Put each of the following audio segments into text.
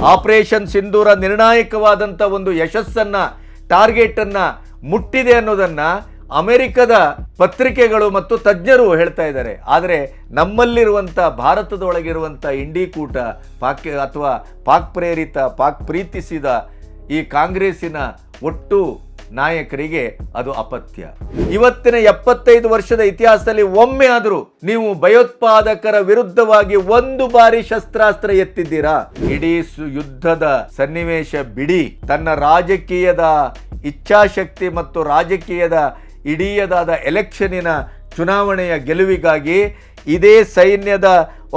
Operation ಸಿಂಧೂರ ನಿರ್ಣಾಯಕವಾದಂಥ ಒಂದು ಯಶಸ್ಸನ್ನು ಟಾರ್ಗೆಟನ್ನು ಮುಟ್ಟಿದೆ ಅನ್ನೋದನ್ನು ಅಮೆರಿಕದ ಪತ್ರಿಕೆಗಳು ಮತ್ತು ತಜ್ಞರು ಹೇಳ್ತಾ ಇದ್ದಾರೆ. ಆದರೆ ನಮ್ಮಲ್ಲಿರುವಂಥ ಭಾರತದೊಳಗಿರುವಂಥ ಇಂಡಿ ಕೂಟ ಅಥವಾ ಪಾಕ್ ಪ್ರೇರಿತ ಪಾಕ್ ಪ್ರೀತಿಸಿದ ಈ ಕಾಂಗ್ರೆಸ್ಸಿನ ಒಟ್ಟು ನಾಯಕರಿಗೆ ಅದು ಅಪತ್ಯ. ಇವತ್ತಿನ 75 ವರ್ಷದ ಇತಿಹಾಸದಲ್ಲಿ ಒಮ್ಮೆ ಆದರೂ ನೀವು ಭಯೋತ್ಪಾದಕರ ವಿರುದ್ಧವಾಗಿ ಒಂದು ಬಾರಿ ಶಸ್ತ್ರಾಸ್ತ್ರ ಎತ್ತಿದ್ದೀರಾ? ಇಡೀ ಯುದ್ಧದ ಸನ್ನಿವೇಶ ಬಿಡಿ, ತನ್ನ ರಾಜಕೀಯದ ಇಚ್ಛಾಶಕ್ತಿ ಮತ್ತು ರಾಜಕೀಯದ ಇಡೀದಾದ ಎಲೆಕ್ಷನಿನ ಚುನಾವಣೆಯ ಗೆಲುವಿಗಾಗಿ ಇದೇ ಸೈನ್ಯದ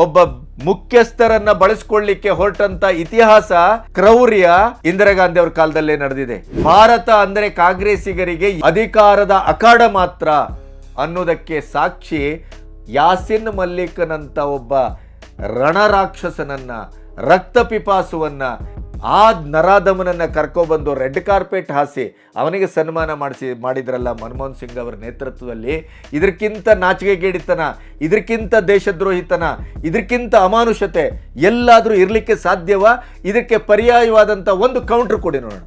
ಒಬ್ಬ ಮುಖ್ಯಸ್ಥರನ್ನ ಬಳಸಿಕೊಳ್ಳಿಕ್ಕೆ ಹೊರಟಂತ ಇತಿಹಾಸ ಕ್ರೌರ್ಯ ಇಂದಿರಾ ಗಾಂಧಿ ಅವರ ಕಾಲದಲ್ಲೇ ನಡೆದಿದೆ. ಭಾರತ ಅಂದರೆ ಕಾಂಗ್ರೆಸ್ಸಿಗರಿಗೆ ಅಧಿಕಾರದ ಅಖಾಡ ಮಾತ್ರ ಅನ್ನೋದಕ್ಕೆ ಸಾಕ್ಷಿ ಯಾಸಿನ್ ಮಲ್ಲಿಕ್ನಂತ ಒಬ್ಬ ರಣರಾಕ್ಷಸನನ್ನ, ರಕ್ತ ಪಿಪಾಸುವನ್ನ, ಆ ನರಾಧಮನನ್ನ ಕರ್ಕೊಬಂದು ರೆಡ್ ಕಾರ್ಪೆಟ್ ಹಾಸಿ ಅವನಿಗೆ ಸನ್ಮಾನ ಮಾಡಿದ್ರಲ್ಲ ಮನಮೋಹನ್ ಸಿಂಗ್ ಅವರ ನೇತೃತ್ವದಲ್ಲಿ. ಇದಕ್ಕಿಂತ ನಾಚಿಕೆಗೇಡಿತನ, ಇದಕ್ಕಿಂತ ದೇಶದ್ರೋಹಿತನ, ಇದಕ್ಕಿಂತ ಅಮಾನುಷತೆ ಎಲ್ಲಾದರೂ ಇರಲಿಕ್ಕೆ ಸಾಧ್ಯವಾ? ಇದಕ್ಕೆ ಪರ್ಯಾಯವಾದಂಥ ಒಂದು ಕೌಂಟರ್ ಕೊಡಿ ನೋಡೋಣ.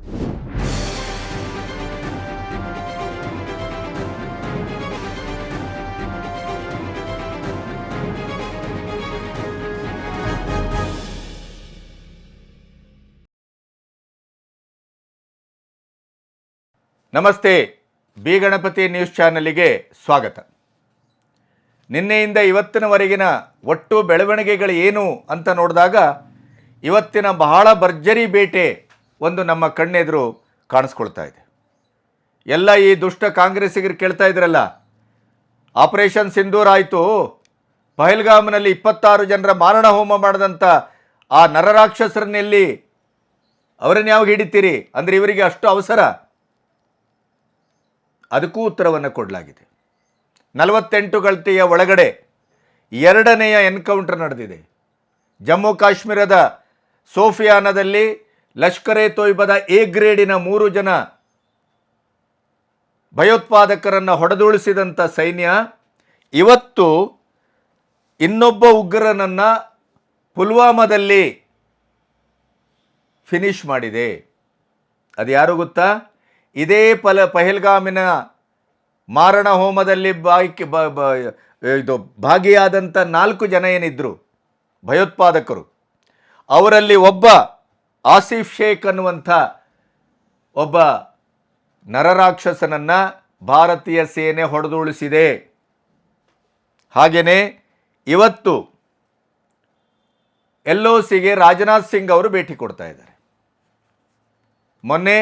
ನಮಸ್ತೆ, ಬಿ ಗಣಪತಿ ನ್ಯೂಸ್ ಚಾನಲಿಗೆ ಸ್ವಾಗತ. ನಿನ್ನೆಯಿಂದ ಇವತ್ತಿನವರೆಗಿನ ಒಟ್ಟು ಬೆಳವಣಿಗೆಗಳು ಏನು ಅಂತ ನೋಡಿದಾಗ ಇವತ್ತಿನ ಬಹಳ ಭರ್ಜರಿ ಬೇಟೆ ಒಂದು ನಮ್ಮ ಕಣ್ಣೆದುರು ಕಾಣಿಸ್ಕೊಳ್ತಾ ಇದೆ. ಎಲ್ಲ ಈ ದುಷ್ಟ ಕಾಂಗ್ರೆಸ್ಸಿಗರು ಕೇಳ್ತಾ ಇದ್ರಲ್ಲ, ಆಪರೇಷನ್ ಸಿಂಧೂರ್ ಆಯಿತು, ಪಹಲ್ಗಾಮ್ನಲ್ಲಿ 26 ಜನರ ಮಾರಣ ಹೋಮ ಮಾಡಿದಂಥ ಆ ನರರಾಕ್ಷಸರನ್ನೆಲ್ಲಿ ಅವರನ್ನು ಯಾವಾಗ ಹಿಡಿತೀರಿ ಅಂದರೆ ಇವರಿಗೆ ಅಷ್ಟು ಅವಸರ? ಅದಕ್ಕೂ ಉತ್ತರವನ್ನು ಕೊಡಲಾಗಿದೆ. 48 ಗಂಟೆಯ ಒಳಗಡೆ ಎರಡನೆಯ ಎನ್ಕೌಂಟರ್ ನಡೆದಿದೆ. ಜಮ್ಮು ಕಾಶ್ಮೀರದ ಸೋಫಿಯಾನದಲ್ಲಿ ಲಷ್ಕರ್ ಎ ತೊಯ್ಬಾದ ಎ ಗ್ರೇಡಿನ 3 ಜನ ಭಯೋತ್ಪಾದಕರನ್ನು ಹೊಡೆದುಳಿಸಿದಂಥ ಸೈನ್ಯ ಇವತ್ತು ಇನ್ನೊಬ್ಬ ಉಗ್ರನನ್ನು ಪುಲ್ವಾಮಾದಲ್ಲಿ ಫಿನಿಶ್ ಮಾಡಿದೆ. ಅದು ಯಾರು ಗೊತ್ತಾ? ಇದೇ ಪಹಲ್ಗಾಮಿನ ಮಾರಣ ಹೋಮದಲ್ಲಿ ಭಾಗಿಯಾದಂಥ 4 ಜನ ಏನಿದ್ರು ಭಯೋತ್ಪಾದಕರು, ಅವರಲ್ಲಿ ಒಬ್ಬ ಆಸಿಫ್ ಶೇಖ್ ಅನ್ನುವಂಥ ಒಬ್ಬ ನರರಾಕ್ಷಸನನ್ನು ಭಾರತೀಯ ಸೇನೆ ಹೊಡೆದುಳಿಸಿದೆ. ಹಾಗೆಯೇ ಇವತ್ತು LOCಗೆ ರಾಜನಾಥ್ ಸಿಂಗ್ ಅವರು ಭೇಟಿ ಕೊಡ್ತಾ ಇದ್ದಾರೆ. ಮೊನ್ನೆ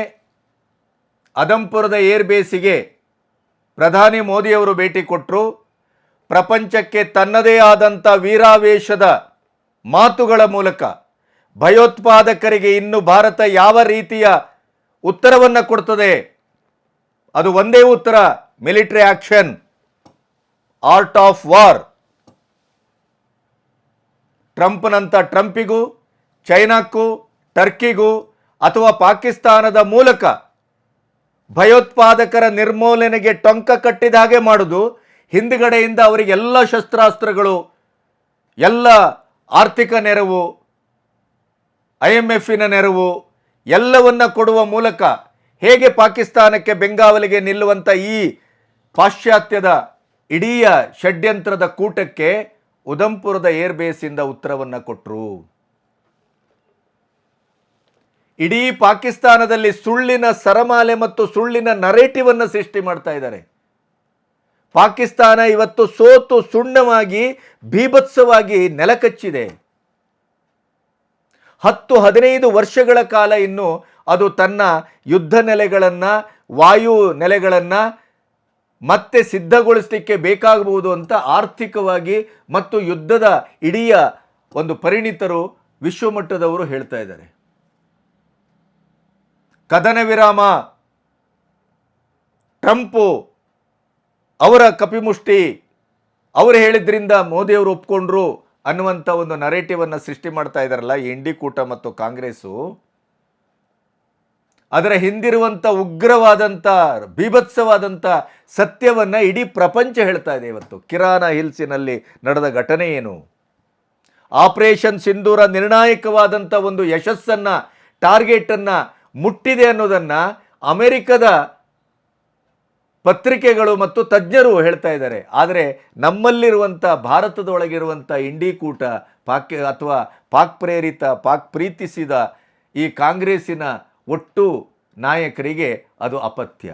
ಅದಮ್ಪುರದ ಏರ್ ಬೇಸಿಗೆ ಪ್ರಧಾನಿ ಮೋದಿಯವರು ಭೇಟಿ ಕೊಟ್ಟರು. ಪ್ರಪಂಚಕ್ಕೆ ತನ್ನದೇ ಆದಂಥ ವೀರಾವೇಶದ ಮಾತುಗಳ ಮೂಲಕ ಭಯೋತ್ಪಾದಕರಿಗೆ ಇನ್ನು ಭಾರತ ಯಾವ ರೀತಿಯ ಉತ್ತರವನ್ನು ಕೊಡ್ತದೆ, ಅದು ಒಂದೇ ಉತ್ತರ, military action, art of war. ಟ್ರಂಪಿಗೂ, ಚೈನಾಕ್ಕೂ, ಟರ್ಕಿಗೂ ಅಥವಾ ಪಾಕಿಸ್ತಾನದ ಮೂಲಕ ಭಯೋತ್ಪಾದಕರ ನಿರ್ಮೂಲನೆಗೆ ಟೊಂಕ ಕಟ್ಟಿದ ಹಾಗೆ ಮಾಡುವುದು, ಹಿಂದುಗಡೆಯಿಂದ ಅವರಿಗೆಲ್ಲ ಶಸ್ತ್ರಾಸ್ತ್ರಗಳು, ಎಲ್ಲ ಆರ್ಥಿಕ ನೆರವು, IMFನ ನೆರವು ಎಲ್ಲವನ್ನ ಕೊಡುವ ಮೂಲಕ ಹೇಗೆ ಪಾಕಿಸ್ತಾನಕ್ಕೆ ಬೆಂಗಾವಲಿಗೆ ನಿಲ್ಲುವಂಥ ಈ ಪಾಶ್ಚಾತ್ಯದ ಇಡೀ ಷಡ್ಯಂತ್ರದ ಕೂಟಕ್ಕೆ ಉಧಂಪುರದ ಏರ್ ಬೇಸಿಂದ ಉತ್ತರವನ್ನು ಕೊಟ್ಟರು. ಇಡೀ ಪಾಕಿಸ್ತಾನದಲ್ಲಿ ಸುಳ್ಳಿನ ಸರಮಾಲೆ ಮತ್ತು ಸುಳ್ಳಿನ ನರೇಟಿವನ್ನು ಸೃಷ್ಟಿ ಮಾಡ್ತಾ ಇದ್ದಾರೆ. ಪಾಕಿಸ್ತಾನ ಇವತ್ತು ಸೋತು ಸುಣ್ಣವಾಗಿ ಭೀಭತ್ಸವಾಗಿ ನೆಲಕಚ್ಚಿದೆ. 10-15 ವರ್ಷಗಳ ಕಾಲ ಇನ್ನು ಅದು ತನ್ನ ಯುದ್ಧ ನೆಲೆಗಳನ್ನು, ವಾಯು ನೆಲೆಗಳನ್ನು ಮತ್ತೆ ಸಿದ್ಧಗೊಳಿಸಲಿಕ್ಕೆ ಬೇಕಾಗಬಹುದು ಅಂತ ಆರ್ಥಿಕವಾಗಿ ಮತ್ತು ಯುದ್ಧದ ಇಡೀ ಒಂದು ಪರಿಣಿತರು, ವಿಶ್ವಮಟ್ಟದವರು ಹೇಳ್ತಾ ಇದ್ದಾರೆ. ಕದನ ವಿರಾಮ, ಟ್ರಂಪು ಅವರ ಕಪಿಮುಷ್ಟಿ, ಅವರು ಹೇಳಿದ್ರಿಂದ ಮೋದಿಯವರು ಒಪ್ಕೊಂಡ್ರು ಅನ್ನುವಂಥ ಒಂದು ನರೇಟಿವನ್ನು ಸೃಷ್ಟಿ ಮಾಡ್ತಾ ಇದ್ದಾರಲ್ಲ ಈ ಇಂಡಿ ಕೂಟ ಮತ್ತು ಕಾಂಗ್ರೆಸ್ಸು. ಅದರ ಹಿಂದಿರುವಂಥ ಉಗ್ರವಾದಂಥ ಬೀಭತ್ಸವಾದಂಥ ಸತ್ಯವನ್ನು ಇಡೀ ಪ್ರಪಂಚ ಹೇಳ್ತಾ ಇದೆ. ಇವತ್ತು ಕಿರಾನ ಹಿಲ್ಸಿನಲ್ಲಿ ನಡೆದ ಘಟನೆ ಏನು, ಆಪರೇಷನ್ ಸಿಂಧೂರ ನಿರ್ಣಾಯಕವಾದಂಥ ಒಂದು ಯಶಸ್ಸನ್ನು, ಟಾರ್ಗೆಟನ್ನು ಮುಟ್ಟಿದೆ ಅನ್ನೋದನ್ನು ಅಮೆರಿಕದ ಪತ್ರಿಕೆಗಳು ಮತ್ತು ತಜ್ಞರು ಹೇಳ್ತಾ ಇದ್ದಾರೆ. ಆದರೆ ನಮ್ಮಲ್ಲಿರುವಂಥ, ಭಾರತದೊಳಗಿರುವಂಥ ಇಂಡಿಕೂಟ ಅಥವಾ ಪಾಕ್ ಪ್ರೇರಿತ, ಪಾಕ್ ಪ್ರೀತಿಸಿದ ಈ ಕಾಂಗ್ರೆಸ್ಸಿನ ಒಟ್ಟು ನಾಯಕರಿಗೆ ಅದು ಅಪಥ್ಯ.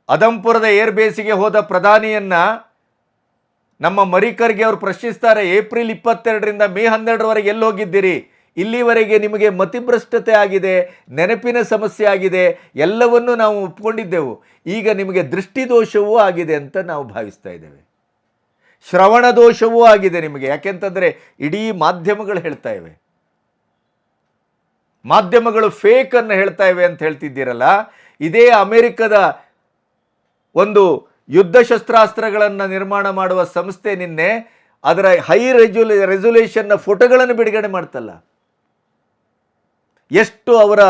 ಅದಂಪುರದ ಏರ್ಬೇಸಿಗೆ ಹೋದ ಪ್ರಧಾನಿಯನ್ನ ನಮ್ಮ ಮರಿಕರ್ಗೆ ಅವರು ಪ್ರಶ್ನಿಸ್ತಾರೆ, ಏಪ್ರಿಲ್ 22ರಿಂದ ಮೇ 12ರವರೆಗೆ ಎಲ್ಲಿ ಹೋಗಿದ್ದೀರಿ? ಇಲ್ಲಿವರೆಗೆ ನಿಮಗೆ ಮತಿಭ್ರಷ್ಟತೆ ಆಗಿದೆ, ನೆನಪಿನ ಸಮಸ್ಯೆ ಆಗಿದೆ, ಎಲ್ಲವನ್ನೂ ನಾವು ಒಪ್ಕೊಂಡಿದ್ದೆವು. ಈಗ ನಿಮಗೆ ದೃಷ್ಟಿದೋಷವೂ ಆಗಿದೆ ಅಂತ ನಾವು ಭಾವಿಸ್ತಾ ಇದ್ದೇವೆ. ಶ್ರವಣ ದೋಷವೂ ಆಗಿದೆ ನಿಮಗೆ. ಯಾಕೆಂತಂದರೆ ಇಡೀ ಮಾಧ್ಯಮಗಳು ಹೇಳ್ತಾ ಇವೆ, ಮಾಧ್ಯಮಗಳು ಫೇಕ್ ಅನ್ನು ಹೇಳ್ತಾ ಇವೆ ಅಂತ ಹೇಳ್ತಿದ್ದೀರಲ್ಲ. ಇದೇ ಅಮೆರಿಕದ ಒಂದು ಯುದ್ಧ ಶಸ್ತ್ರಾಸ್ತ್ರಗಳನ್ನು ನಿರ್ಮಾಣ ಮಾಡುವ ಸಂಸ್ಥೆ ನಿನ್ನೆ ಅದರ ಹೈ ರೆಸೊಲ್ಯೂಷನ್ನ ಫೋಟೋಗಳನ್ನು ಬಿಡುಗಡೆ ಮಾಡ್ತಲ್ಲ. ಎಷ್ಟು ಅವರ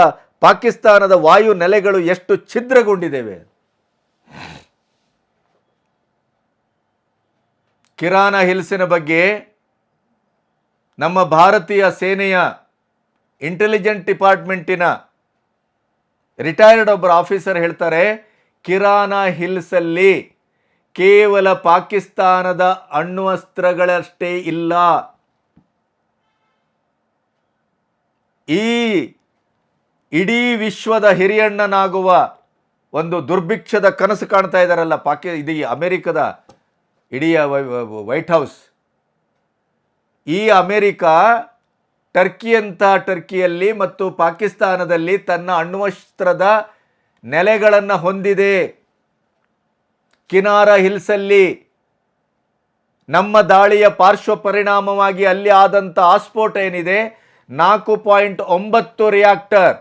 ಪಾಕಿಸ್ತಾನದ ವಾಯು ನೆಲೆಗಳು ಎಷ್ಟು ಛಿದ್ರಗೊಂಡಿದ್ದೇವೆ. ಕಿರಾನ ಹಿಲ್ಸಿನ ಬಗ್ಗೆ ನಮ್ಮ ಭಾರತೀಯ ಸೇನೆಯ ಇಂಟೆಲಿಜೆಂಟ್ ಡಿಪಾರ್ಟ್ಮೆಂಟಿನ ರಿಟೈರ್ಡ್ ಒಬ್ಬರು ಆಫೀಸರ್ ಹೇಳ್ತಾರೆ, ಕಿರಾನ ಹಿಲ್ಸಲ್ಲಿ ಕೇವಲ ಪಾಕಿಸ್ತಾನದ ಅಣ್ವಸ್ತ್ರಗಳಷ್ಟೇ ಇಲ್ಲ, ಈ ಇಡೀ ವಿಶ್ವದ ಹಿರಿಯಣ್ಣನಾಗುವ ಒಂದು ದುರ್ಭಿಕ್ಷದ ಕನಸು ಕಾಣ್ತಾ ಇದ್ದಾರಲ್ಲ ಇದು ಅಮೆರಿಕದ ಇಡೀ ವೈಟ್ ಹೌಸ್. ಈ ಅಮೆರಿಕ ಟರ್ಕಿಯಲ್ಲಿ ಮತ್ತು ಪಾಕಿಸ್ತಾನದಲ್ಲಿ ತನ್ನ ಅಣ್ವಸ್ತ್ರದ ನೆಲೆಗಳನ್ನು ಹೊಂದಿದೆ. ಕಿನಾರ ಹಿಲ್ಸಲ್ಲಿ ನಮ್ಮ ದಾಳಿಯ ಪಾರ್ಶ್ವ ಪರಿಣಾಮವಾಗಿ ಅಲ್ಲಿ ಆದಂಥ ಆಸ್ಫೋಟ ಏನಿದೆ, 4.9 ರಿಯಾಕ್ಟರ್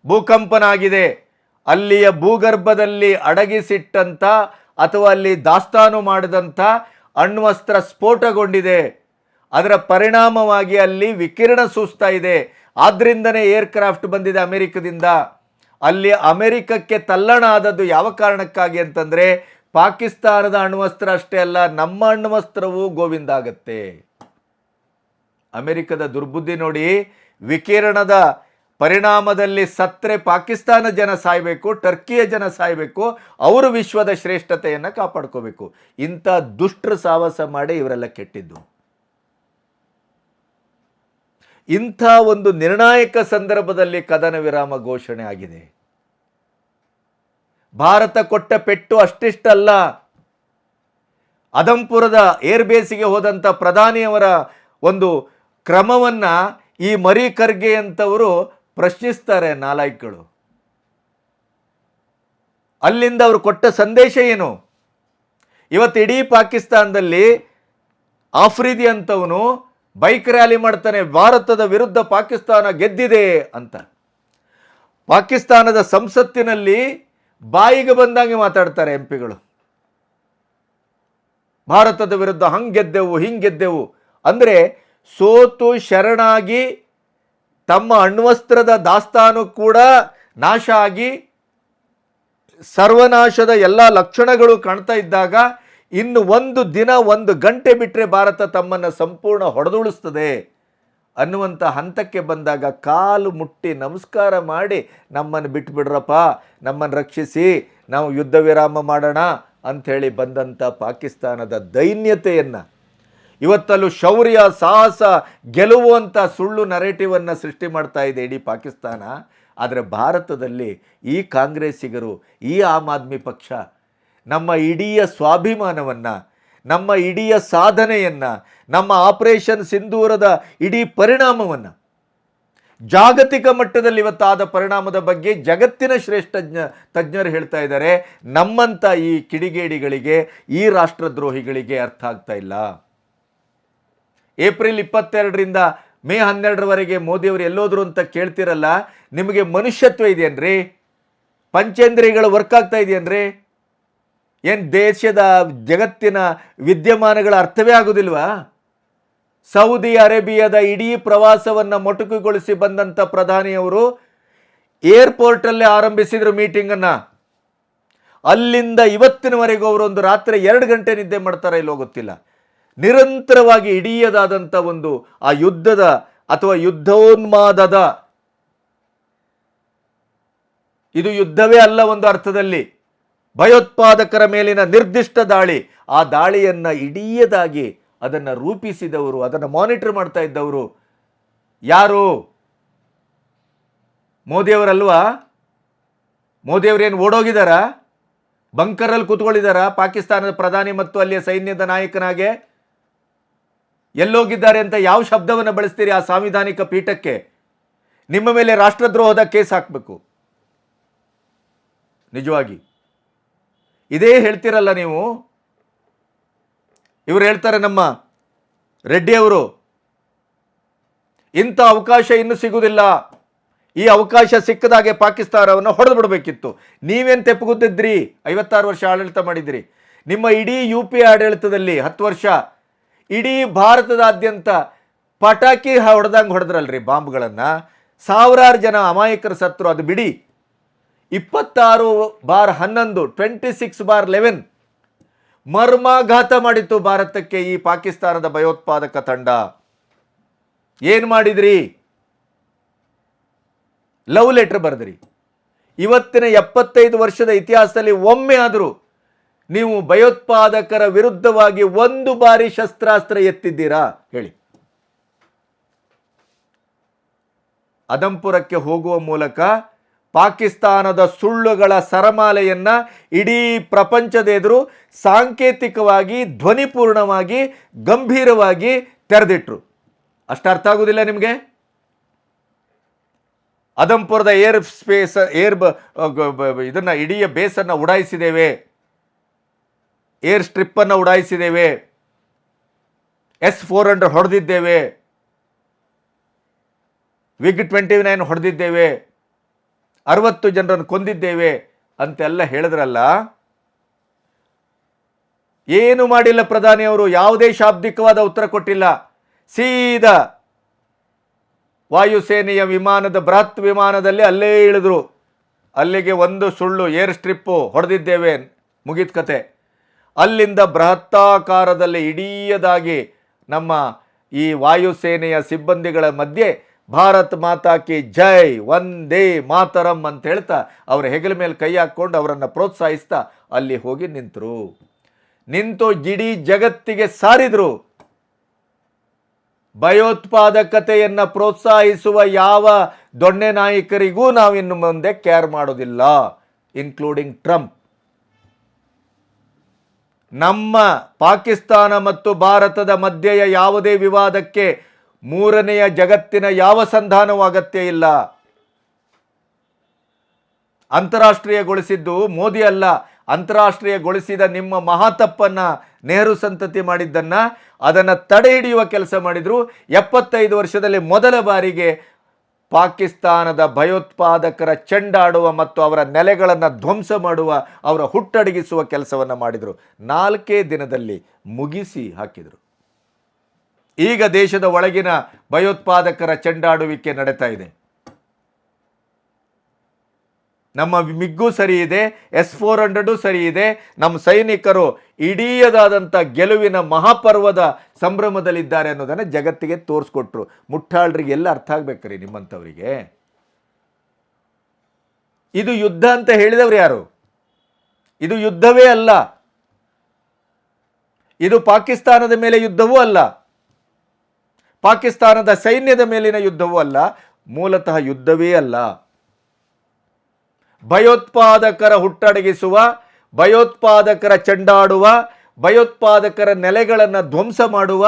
ಭೂಕಂಪನ ಆಗಿದೆ. ಅಲ್ಲಿಯ ಭೂಗರ್ಭದಲ್ಲಿ ಅಡಗಿಸಿಟ್ಟಂಥ ಅಥವಾ ಅಲ್ಲಿ ದಾಸ್ತಾನು ಮಾಡಿದಂಥ ಅಣ್ವಸ್ತ್ರ ಸ್ಫೋಟಗೊಂಡಿದೆ. ಅದರ ಪರಿಣಾಮವಾಗಿ ಅಲ್ಲಿ ವಿಕಿರಣ ಸೂಸ್ತಾ ಇದೆ. ಆದ್ದರಿಂದನೇ ಏರ್ಕ್ರಾಫ್ಟ್ ಬಂದಿದೆ ಅಮೆರಿಕದಿಂದ. ಅಲ್ಲಿ ಅಮೆರಿಕಕ್ಕೆ ತಲ್ಲಣ ಆದದ್ದು ಯಾವ ಕಾರಣಕ್ಕಾಗಿ ಅಂತಂದರೆ, ಪಾಕಿಸ್ತಾನದ ಅಣ್ವಸ್ತ್ರ ಅಷ್ಟೇ ಅಲ್ಲ, ನಮ್ಮ ಅಣ್ವಸ್ತ್ರವೂ ಗೋವಿಂದ ಆಗತ್ತೆ. ಅಮೆರಿಕದ ದುರ್ಬುದ್ಧಿ ನೋಡಿ. ವಿಕಿರಣದ ಪರಿಣಾಮದಲ್ಲಿ ಸತ್ತರೆ ಪಾಕಿಸ್ತಾನ ಜನ ಸಾಯಬೇಕು, ಟರ್ಕಿಯ ಜನ ಸಾಯಬೇಕು, ಅವರು ವಿಶ್ವದ ಶ್ರೇಷ್ಠತೆಯನ್ನು ಕಾಪಾಡ್ಕೋಬೇಕು. ಇಂಥ ದುಷ್ಟರು ಸಾಹಸ ಮಾಡಿ ಇವರೆಲ್ಲ ಕೆಟ್ಟಿದ್ದು. ಇಂಥ ಒಂದು ನಿರ್ಣಾಯಕ ಸಂದರ್ಭದಲ್ಲಿ ಕದನ ವಿರಾಮ ಘೋಷಣೆ ಆಗಿದೆ. ಭಾರತ ಕೊಟ್ಟ ಪೆಟ್ಟು ಅಷ್ಟಿಷ್ಟಲ್ಲ. ಅದಂಪುರದ ಏರ್ಬೇಸಿಗೆ ಹೋದಂಥ ಪ್ರಧಾನಿಯವರ ಒಂದು ಕ್ರಮವನ್ನು ಈ ಮರಿ ಖರ್ಗೆ ಅಂತವರು ಪ್ರಶ್ನಿಸ್ತಾರೆ ನಾಲಾಯಕ್ಗಳು. ಅಲ್ಲಿಂದ ಅವರು ಕೊಟ್ಟ ಸಂದೇಶ ಏನು? ಇವತ್ತು ಇಡೀ ಪಾಕಿಸ್ತಾನದಲ್ಲಿ ಆಫ್ರಿದಿ ಅಂತವನು ಬೈಕ್ ರ್ಯಾಲಿ ಮಾಡ್ತಾನೆ, ಭಾರತದ ವಿರುದ್ಧ ಪಾಕಿಸ್ತಾನ ಗೆದ್ದಿದೆ ಅಂತ. ಪಾಕಿಸ್ತಾನದ ಸಂಸತ್ತಿನಲ್ಲಿ ಬಾಯಿಗೆ ಬಂದಂಗೆ ಮಾತಾಡ್ತಾರೆ ಎಂಪಿಗಳು. ಭಾರತದ ವಿರುದ್ಧ ಹಂಗೆ ಗೆದ್ದೆವು, ಹಿಂಗೆ ಗೆದ್ದೆವು ಅಂದರೆ ಸೋತು ಶರಣಾಗಿ ತಮ್ಮ ಅಣ್ವಸ್ತ್ರದ ದಾಸ್ತಾನು ಕೂಡ ನಾಶ ಆಗಿ ಸರ್ವನಾಶದ ಎಲ್ಲ ಲಕ್ಷಣಗಳು ಕಾಣ್ತಾ ಇದ್ದಾಗ, ಇನ್ನು ಒಂದು ದಿನ, ಒಂದು ಗಂಟೆ ಬಿಟ್ಟರೆ ಭಾರತ ತಮ್ಮನ್ನು ಸಂಪೂರ್ಣ ಹೊಡೆದುಳಿಸ್ತದೆ ಅನ್ನುವಂಥ ಹಂತಕ್ಕೆ ಬಂದಾಗ ಕಾಲು ಮುಟ್ಟಿ ನಮಸ್ಕಾರ ಮಾಡಿ ನಮ್ಮನ್ನು ಬಿಟ್ಬಿಡ್ರಪ್ಪ, ನಮ್ಮನ್ನು ರಕ್ಷಿಸಿ, ನಾವು ಯುದ್ಧ ವಿರಾಮ ಮಾಡೋಣ ಅಂಥೇಳಿ ಬಂದಂಥ ಪಾಕಿಸ್ತಾನದ ದೈನ್ಯತೆಯನ್ನು, ಇವತ್ತಲ್ಲೂ ಶೌರ್ಯ, ಸಾಹಸ, ಗೆಲುವು ಅಂತ ಸುಳ್ಳು ನರೇಟಿವನ್ನು ಸೃಷ್ಟಿ ಮಾಡ್ತಾ ಇದೆ ಇಡೀ ಪಾಕಿಸ್ತಾನ. ಆದರೆ ಭಾರತದಲ್ಲಿ ಈ ಕಾಂಗ್ರೆಸ್ಸಿಗರು, ಈ ಆಮ್ ಆದ್ಮಿ ಪಕ್ಷ ನಮ್ಮ ಇಡೀ ಸ್ವಾಭಿಮಾನವನ್ನು, ನಮ್ಮ ಇಡೀ ಸಾಧನೆಯನ್ನು, ನಮ್ಮ ಆಪರೇಷನ್ ಸಿಂಧೂರದ ಇಡೀ ಪರಿಣಾಮವನ್ನು, ಜಾಗತಿಕ ಮಟ್ಟದಲ್ಲಿ ಇವತ್ತಾದ ಪರಿಣಾಮದ ಬಗ್ಗೆ ಜಗತ್ತಿನ ಶ್ರೇಷ್ಠ ತಜ್ಞರು ಹೇಳ್ತಾ ಇದ್ದಾರೆ. ನಮ್ಮಂಥ ಈ ಕಿಡಿಗೇಡಿಗಳಿಗೆ, ಈ ರಾಷ್ಟ್ರದ್ರೋಹಿಗಳಿಗೆ ಅರ್ಥ ಆಗ್ತಾ ಇಲ್ಲ. ಏಪ್ರಿಲ್ 22ರಿಂದ ಮೇ 12ರವರೆಗೆ ಮೋದಿಯವರು ಎಲ್ಲೋದ್ರು ಅಂತ ಕೇಳ್ತಿರಲ್ಲ. ನಿಮಗೆ ಮನುಷ್ಯತ್ವ ಇದೆಯೇನ್ರಿ? ಪಂಚೇಂದ್ರಿಯಗಳು ವರ್ಕ್ ಆಗ್ತಾ ಇದೆಯೇನ್ರಿ? ಏನು ದೇಶದ ಜಗತ್ತಿನ ವಿದ್ಯಮಾನಗಳ ಅರ್ಥವೇ ಆಗೋದಿಲ್ವಾ? ಸೌದಿ ಅರೇಬಿಯಾದ ಇಡೀ ಪ್ರವಾಸವನ್ನು ಮೊಟಕುಗೊಳಿಸಿ ಬಂದಂಥ ಪ್ರಧಾನಿಯವರು ಏರ್ಪೋರ್ಟಲ್ಲೇ ಆರಂಭಿಸಿದರು ಮೀಟಿಂಗನ್ನು. ಅಲ್ಲಿಂದ ಇವತ್ತಿನವರೆಗೂ ಅವರು ಒಂದು ರಾತ್ರಿ 2 ಗಂಟೆ ನಿದ್ದೆ ಮಾಡ್ತಾರ ಇಲ್ಲೋ ಗೊತ್ತಿಲ್ಲ. ನಿರಂತರವಾಗಿ ಇಡೀದಾದಂಥ ಒಂದು ಆ ಯುದ್ಧದ ಅಥವಾ ಯುದ್ಧೋನ್ಮಾದದ, ಇದು ಯುದ್ಧವೇ ಅಲ್ಲ ಒಂದು ಅರ್ಥದಲ್ಲಿ, ಭಯೋತ್ಪಾದಕರ ಮೇಲಿನ ನಿರ್ದಿಷ್ಟ ದಾಳಿ, ಆ ದಾಳಿಯನ್ನು ಇಡೀದಾಗಿ ಅದನ್ನು ರೂಪಿಸಿದವರು, ಅದನ್ನು ಮಾನಿಟರ್ ಮಾಡ್ತಾ ಇದ್ದವರು ಯಾರು? ಮೋದಿಯವರಲ್ವಾ? ಮೋದಿಯವರೇನು ಓಡೋಗಿದಾರ? ಬಂಕರಲ್ಲಿ ಕೂತ್ಕೊಂಡಿದ್ದಾರಾ ಪಾಕಿಸ್ತಾನದ ಪ್ರಧಾನಿ ಮತ್ತು ಅಲ್ಲಿಯ ಸೈನ್ಯದ ನಾಯಕನಾಗೆ? ಎಲ್ಲೋಗಿದ್ದಾರೆ ಅಂತ ಯಾವ ಶಬ್ದವನ್ನು ಬಳಸ್ತೀರಿ ಆ ಸಾಂವಿಧಾನಿಕ ಪೀಠಕ್ಕೆ? ನಿಮ್ಮ ಮೇಲೆ ರಾಷ್ಟ್ರದ್ರೋಹದ ಕೇಸ್ ಹಾಕಬೇಕು. ನಿಜವಾಗಿ ಇದೇ ಹೇಳ್ತಿರಲ್ಲ ನೀವು. ಇವರು ಹೇಳ್ತಾರೆ, ನಮ್ಮ ರೆಡ್ಡಿ ಅವರು, ಇಂಥ ಅವಕಾಶ ಇನ್ನೂ ಸಿಗುವುದಿಲ್ಲ, ಈ ಅವಕಾಶ ಸಿಕ್ಕದಾಗೆ ಪಾಕಿಸ್ತಾನವನ್ನು ಹೊಡೆದು ಬಿಡಬೇಕಿತ್ತು. ನೀವೇನು ತೆಪ್ಪಗುತ್ತಿದ್ರಿ? 56 ವರ್ಷ ಆಡಳಿತ ಮಾಡಿದ್ರಿ. ನಿಮ್ಮ ಇಡೀ UP ಆಡಳಿತದಲ್ಲಿ 10 ವರ್ಷ ಇಡೀ ಭಾರತದಾದ್ಯಂತ ಪಟಾಕಿ ಹೊಡೆದಂಗೆ ಹೊಡೆದ್ರಲ್ರಿ ಬಾಂಬ್ಗಳನ್ನು. ಸಾವಿರಾರು ಜನ ಅಮಾಯಕರು ಸತ್ರು. ಅದು ಬಿಡಿ, 26/11 26/11 ಮರ್ಮಾಘಾತ ಮಾಡಿತ್ತು ಭಾರತಕ್ಕೆ ಈ ಪಾಕಿಸ್ತಾನದ ಭಯೋತ್ಪಾದಕ ತಂಡ. ಏನು ಮಾಡಿದ್ರಿ? ಲವ್ ಲೆಟರ್ ಬರೆದ್ರಿ. ಇವತ್ತಿನ 75 ವರ್ಷದ ಇತಿಹಾಸದಲ್ಲಿ ಒಮ್ಮೆ ಆದರೂ ನೀವು ಭಯೋತ್ಪಾದಕರ ವಿರುದ್ಧವಾಗಿ ಒಂದು ಬಾರಿ ಶಸ್ತ್ರಾಸ್ತ್ರ ಎತ್ತಿದ್ದೀರಾ? ಹೇಳಿ. ಅದಂಪುರಕ್ಕೆ ಹೋಗುವ ಮೂಲಕ ಪಾಕಿಸ್ತಾನದ ಸುಳ್ಳುಗಳ ಸರಮಾಲೆಯನ್ನ ಇಡೀ ಪ್ರಪಂಚದ ಎದುರು ಸಾಂಕೇತಿಕವಾಗಿ, ಧ್ವನಿಪೂರ್ಣವಾಗಿ, ಗಂಭೀರವಾಗಿ ತೆರೆದಿಟ್ರು. ಅಷ್ಟು ಅರ್ಥ ಆಗುವುದಿಲ್ಲ ನಿಮಗೆ? ಅದಂಪುರದ ಇದನ್ನ ಇಡೀ ಬೇಸನ್ನು ಉಡಾಯಿಸಿದ್ದೇವೆ, ಏರ್ ಸ್ಟ್ರಿಪ್ಪನ್ನು ಉಡಾಯಿಸಿದ್ದೇವೆ, S-400 ಹೊಡೆದಿದ್ದೇವೆ, MiG-29 ಹೊಡೆದಿದ್ದೇವೆ, 60 ಜನರನ್ನು ಕೊಂದಿದ್ದೇವೆ ಅಂತೆಲ್ಲ ಹೇಳಿದ್ರಲ್ಲ. ಏನು ಮಾಡಿಲ್ಲ ಪ್ರಧಾನಿಯವರು, ಯಾವುದೇ ಶಾಬ್ದಿಕವಾದ ಉತ್ತರ ಕೊಟ್ಟಿಲ್ಲ. ಸೀದಾ ವಾಯುಸೇನೆಯ ವಿಮಾನದ ಬೃಹತ್ ವಿಮಾನದಲ್ಲಿ ಅಲ್ಲೇ ಇಳಿದ್ರು. ಅಲ್ಲಿಗೆ ಒಂದು ಸುಳ್ಳು, ಏರ್ ಸ್ಟ್ರಿಪ್ಪು ಹೊಡೆದಿದ್ದೇವೆ, ಮುಗಿದ ಕತೆ. ಅಲ್ಲಿಂದ ಬೃಹತ್ತಾಕಾರದಲ್ಲಿ ಇಡೀದಾಗಿ ನಮ್ಮ ಈ ವಾಯುಸೇನೆಯ ಸಿಬ್ಬಂದಿಗಳ ಮಧ್ಯೆ ಭಾರತ್ ಮಾತಾ ಕಿ ಜೈ, ವಂದೇ ಮಾತರಂ ಅಂತ ಹೇಳ್ತಾ ಅವರ ಹೆಗಲ ಮೇಲೆ ಕೈ ಹಾಕ್ಕೊಂಡು ಅವರನ್ನು ಪ್ರೋತ್ಸಾಹಿಸ್ತಾ ಅಲ್ಲಿ ಹೋಗಿ ನಿಂತು ಇಡೀ ಜಗತ್ತಿಗೆ ಸಾರಿದ್ರು. ಭಯೋತ್ಪಾದಕತೆಯನ್ನು ಪ್ರೋತ್ಸಾಹಿಸುವ ಯಾವ ದೊಣ್ಣೆ ನಾಯಕರಿಗೂ ನಾವಿನ್ನು ಮುಂದೆ ಕೇರ್ ಮಾಡೋದಿಲ್ಲ, ಇನ್ಕ್ಲೂಡಿಂಗ್ ಟ್ರಂಪ್. ನಮ್ಮ ಪಾಕಿಸ್ತಾನ ಮತ್ತು ಭಾರತದ ಮಧ್ಯೆಯ ಯಾವುದೇ ವಿವಾದಕ್ಕೆ ಮೂರನೆಯ ಜಗತ್ತಿನ ಯಾವ ಸಂಧಾನವೂ ಅಗತ್ಯ ಇಲ್ಲ. ಅಂತಾರಾಷ್ಟ್ರೀಯಗೊಳಿಸಿದ್ದು ಮೋದಿ ಅಲ್ಲ, ಅಂತಾರಾಷ್ಟ್ರೀಯಗೊಳಿಸಿದ ನಿಮ್ಮ ಮಹಾತಪ್ಪನ್ನ ನೆಹರು ಸಂತತಿ ಮಾಡಿದ್ದನ್ನ ಅದನ್ನು ತಡೆ ಹಿಡಿಯುವ ಕೆಲಸ ಮಾಡಿದ್ರು. 75 ವರ್ಷದಲ್ಲಿ ಮೊದಲ ಬಾರಿಗೆ ಪಾಕಿಸ್ತಾನದ ಭಯೋತ್ಪಾದಕರ ಚೆಂಡಾಡುವ ಮತ್ತು ಅವರ ನೆಲೆಗಳನ್ನು ಧ್ವಂಸ ಮಾಡುವ, ಅವರ ಹುಟ್ಟಡಗಿಸುವ ಕೆಲಸವನ್ನು ಮಾಡಿದರು. 4 ದಿನದಲ್ಲಿ ಮುಗಿಸಿ ಹಾಕಿದರು. ಈಗ ದೇಶದ ಒಳಗಿನ ಭಯೋತ್ಪಾದಕರ ಚೆಂಡಾಡುವಿಕೆ ನಡೀತಾ ಇದೆ. ನಮ್ಮ ಮಿಗ್ಗು ಸರಿ ಇದೆ, S-400 ಸರಿ ಇದೆ. ನಮ್ಮ ಸೈನಿಕರು ಇಡೀದಾದಂಥ ಗೆಲುವಿನ ಮಹಾಪರ್ವದ ಸಂಭ್ರಮದಲ್ಲಿದ್ದಾರೆ ಅನ್ನೋದನ್ನು ಜಗತ್ತಿಗೆ ತೋರಿಸ್ಕೊಟ್ರು. ಮುಟ್ಟಾಳ್ರಿಗೆ ಎಲ್ಲ ಅರ್ಥ ಆಗ್ಬೇಕ್ರಿ ನಿಮ್ಮಂಥವರಿಗೆ. ಇದು ಯುದ್ಧ ಅಂತ ಹೇಳಿದವರು ಯಾರು? ಇದು ಯುದ್ಧವೇ ಅಲ್ಲ. ಇದು ಪಾಕಿಸ್ತಾನದ ಮೇಲೆ ಯುದ್ಧವೂ ಅಲ್ಲ, ಪಾಕಿಸ್ತಾನದ ಸೈನ್ಯದ ಮೇಲಿನ ಯುದ್ಧವೂ ಅಲ್ಲ, ಮೂಲತಃ ಯುದ್ಧವೇ ಅಲ್ಲ. ಭಯೋತ್ಪಾದಕರ ಹುಟ್ಟಡಗಿಸುವ, ಭಯೋತ್ಪಾದಕರ ಚೆಂಡಾಡುವ, ಭಯೋತ್ಪಾದಕರ ನೆಲೆಗಳನ್ನು ಧ್ವಂಸ ಮಾಡುವ,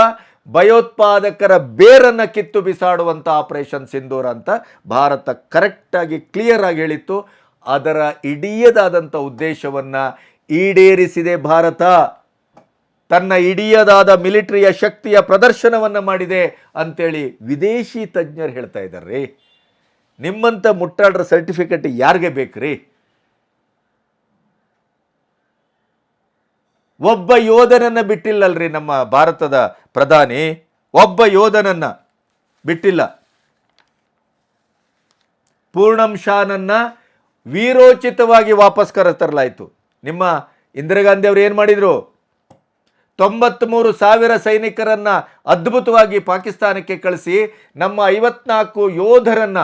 ಭಯೋತ್ಪಾದಕರ ಬೇರನ್ನು ಕಿತ್ತು ಬಿಸಾಡುವಂಥ ಆಪರೇಷನ್ ಸಿಂಧೂರ ಅಂತ ಭಾರತ ಕರೆಕ್ಟಾಗಿ ಕ್ಲಿಯರ್ ಆಗಿ ಹೇಳಿತ್ತು. ಅದರ ಇಡೀದಾದಂಥ ಉದ್ದೇಶವನ್ನು ಈಡೇರಿಸಿದೆ ಭಾರತ. ತನ್ನ ಇಡೀದಾದ ಮಿಲಿಟರಿಯ ಶಕ್ತಿಯ ಪ್ರದರ್ಶನವನ್ನು ಮಾಡಿದೆ ಅಂತೇಳಿ ವಿದೇಶಿ ತಜ್ಞರು ಹೇಳ್ತಾ ಇದ್ದಾರೆ. ನಿಮ್ಮಂಥ ಮುಟ್ಟಾಳ್ರ ಸರ್ಟಿಫಿಕೇಟ್ ಯಾರಿಗೆ ಬೇಕ್ರಿ? ಒಬ್ಬ ಯೋಧನನ್ನ ಬಿಟ್ಟಿಲ್ಲಲ್ರಿ ನಮ್ಮ ಭಾರತದ ಪ್ರಧಾನಿ, ಒಬ್ಬ ಯೋಧನನ್ನ ಬಿಟ್ಟಿಲ್ಲ. ಪೂರ್ಣಂ ಶಾನನ್ನ ವೀರೋಚಿತವಾಗಿ ವಾಪಸ್ ಕರೆತರಲಾಯಿತು. ನಿಮ್ಮ ಇಂದಿರಾ ಗಾಂಧಿ ಅವರು ಏನು ಮಾಡಿದ್ರು? 93,000 ಸೈನಿಕರನ್ನ ಅದ್ಭುತವಾಗಿ ಪಾಕಿಸ್ತಾನಕ್ಕೆ ಕಳಿಸಿ ನಮ್ಮ 54 ಯೋಧರನ್ನ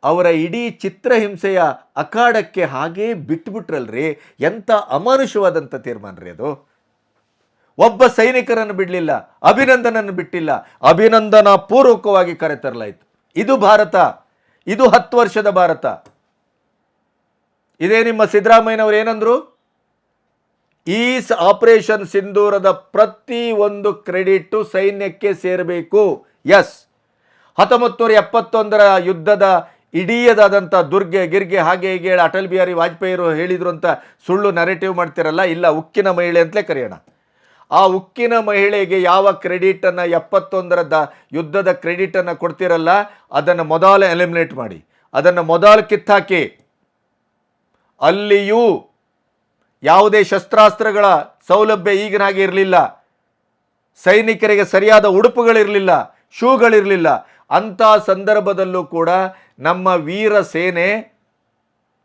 ಅವರ ಇಡೀ ಚಿತ್ರಹಿಂಸೆಯ ಅಖಾಡಕ್ಕೆ ಹಾಗೇ ಬಿಟ್ಬಿಟ್ರಲ್ರಿ. ಎಂಥ ಅಮಾನುಷವಾದಂಥ ತೀರ್ಮಾನ ರೀ ಅದು. ಒಬ್ಬ ಸೈನಿಕರನ್ನು ಬಿಡಲಿಲ್ಲ, ಅಭಿನಂದನನ್ನು ಬಿಟ್ಟಿಲ್ಲ, ಅಭಿನಂದನಾ ಪೂರ್ವಕವಾಗಿ ಕರೆತರಲಾಯಿತು. ಇದು ಭಾರತ, ಇದು 10 ವರ್ಷದ ಭಾರತ. ಇದೇ ನಿಮ್ಮ ಸಿದ್ದರಾಮಯ್ಯನವರು ಏನಂದ್ರು, ಈ ಆಪರೇಷನ್ ಸಿಂಧೂರದ ಪ್ರತಿ ಒಂದು ಕ್ರೆಡಿಟ್ ಸೈನ್ಯಕ್ಕೆ ಸೇರಬೇಕು. ಎಸ್, 1971ರ ಯುದ್ಧದ ಇಡೀದಾದಂಥ ದುರ್ಗೆ ಗಿರ್ಗೆ ಹಾಗೆ ಹೀಗೆ ಅಟಲ್ ಬಿಹಾರಿ ವಾಜಪೇಯಿಯವರು ಹೇಳಿದ್ರು ಅಂತ ಸುಳ್ಳು ನರೇಟಿವ್ ಮಾಡ್ತಿರಲ್ಲ, ಇಲ್ಲ, ಉಕ್ಕಿನ ಮಹಿಳೆ ಅಂತಲೇ ಕರೆಯೋಣ. ಆ ಉಕ್ಕಿನ ಮಹಿಳೆಗೆ ಯಾವ ಕ್ರೆಡಿಟನ್ನು 71ರ ಯುದ್ಧದ ಕ್ರೆಡಿಟನ್ನು ಕೊಡ್ತಿರಲ್ಲ, ಅದನ್ನು ಮೊದಲು ಎಲಿಮಿನೇಟ್ ಮಾಡಿ, ಅದನ್ನು ಮೊದಲು ಕಿತ್ತಾಕಿ. ಅಲ್ಲಿಯೂ ಯಾವುದೇ ಶಸ್ತ್ರಾಸ್ತ್ರಗಳ ಸೌಲಭ್ಯ ಈಗಿನಾಗೆ ಇರಲಿಲ್ಲ, ಸೈನಿಕರಿಗೆ ಸರಿಯಾದ ಉಡುಪುಗಳಿರಲಿಲ್ಲ, ಶೂಗಳಿರಲಿಲ್ಲ. ಅಂಥ ಸಂದರ್ಭದಲ್ಲೂ ಕೂಡ ನಮ್ಮ ವೀರ ಸೇನೆ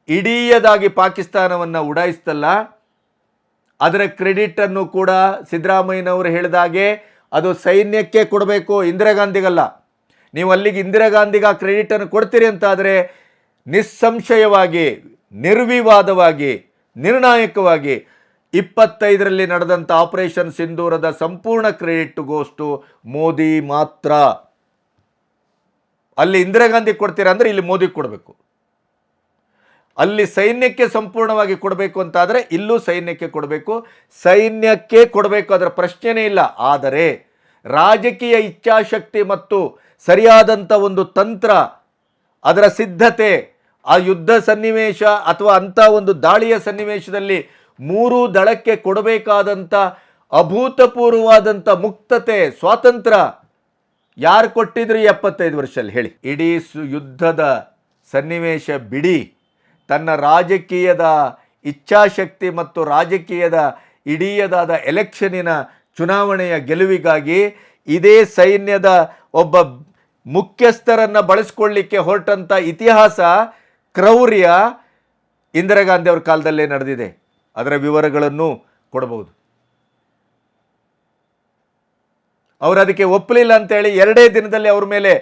ಇಡೀಯದಾಗಿ ಪಾಕಿಸ್ತಾನವನ್ನು ಉಡಾಯಿಸ್ತಲ್ಲ, ಅದರ ಕ್ರೆಡಿಟನ್ನು ಕೂಡ ಸಿದ್ದರಾಮಯ್ಯನವರು ಹೇಳಿದಾಗೆ ಅದು ಸೈನ್ಯಕ್ಕೆ ಕೊಡಬೇಕು, ಇಂದಿರಾ ಗಾಂಧಿಗಲ್ಲ. ನೀವು ಅಲ್ಲಿಗೆ ಇಂದಿರಾ ಗಾಂಧಿಗೆ ಆ ಕ್ರೆಡಿಟನ್ನು ಕೊಡ್ತೀರಿ ಅಂತಾದರೆ ನಿಸ್ಸಂಶಯವಾಗಿ, ನಿರ್ವಿವಾದವಾಗಿ, ನಿರ್ಣಾಯಕವಾಗಿ 25ರಲ್ಲಿ ನಡೆದಂಥ ಆಪರೇಷನ್ ಸಿಂಧೂರದ ಸಂಪೂರ್ಣ ಕ್ರೆಡಿಟ್ ಗೋಸ್ಟು ಮೋದಿ ಮಾತ್ರ. ಅಲ್ಲಿ ಇಂದಿರಾ ಗಾಂಧಿ ಕೊಡ್ತೀರಾ ಅಂದರೆ ಇಲ್ಲಿ ಮೋದಿ ಕೊಡಬೇಕು. ಅಲ್ಲಿ ಸೈನ್ಯಕ್ಕೆ ಸಂಪೂರ್ಣವಾಗಿ ಕೊಡಬೇಕು ಅಂತಾದರೆ ಇಲ್ಲೂ ಸೈನ್ಯಕ್ಕೆ ಕೊಡಬೇಕು, ಸೈನ್ಯಕ್ಕೆ ಕೊಡಬೇಕು, ಅದರ ಪ್ರಶ್ನೆನೇ ಇಲ್ಲ. ಆದರೆ ರಾಜಕೀಯ ಇಚ್ಛಾಶಕ್ತಿ ಮತ್ತು ಸರಿಯಾದಂಥ ಒಂದು ತಂತ್ರ, ಅದರ ಸಿದ್ಧತೆ, ಆ ಯುದ್ಧ ಸನ್ನಿವೇಶ ಅಥವಾ ಅಂಥ ಒಂದು ದಾಳಿಯ ಸನ್ನಿವೇಶದಲ್ಲಿ 3 ದಳಕ್ಕೆ ಕೊಡಬೇಕಾದಂಥ ಅಭೂತಪೂರ್ವವಾದಂಥ ಮುಕ್ತತೆ, ಸ್ವಾತಂತ್ರ್ಯ ಯಾರು ಕೊಟ್ಟಿದ್ರು 75 ವರ್ಷದಲ್ಲಿ ಹೇಳಿ? ಇಡೀ ಯುದ್ಧದ ಸನ್ನಿವೇಶ ಬಿಡಿ, ತನ್ನ ರಾಜಕೀಯದ ಇಚ್ಛಾಶಕ್ತಿ ಮತ್ತು ರಾಜಕೀಯದ ಇಡೀಯದಾದ ಎಲೆಕ್ಷನಿನ ಚುನಾವಣೆಯ ಗೆಲುವಿಗಾಗಿ ಇದೇ ಸೈನ್ಯದ ಒಬ್ಬ ಮುಖ್ಯಸ್ಥರನ್ನು ಬಳಸ್ಕೊಳ್ಳಿಕ್ಕೆ ಹೊರಟಂಥ ಇತಿಹಾಸ, ಕ್ರೌರ್ಯ ಇಂದಿರಾ ಗಾಂಧಿ ಅವರ ಕಾಲದಲ್ಲೇ ನಡೆದಿದೆ. ಅದರ ವಿವರಗಳನ್ನು ಕೊಡಬಹುದು. ಅವರು ಅದಕ್ಕೆ ಒಪ್ಪಲಿಲ್ಲ ಅಂತೇಳಿ 2 ದಿನದಲ್ಲಿ ಅವ್ರ ಮೇಲೆ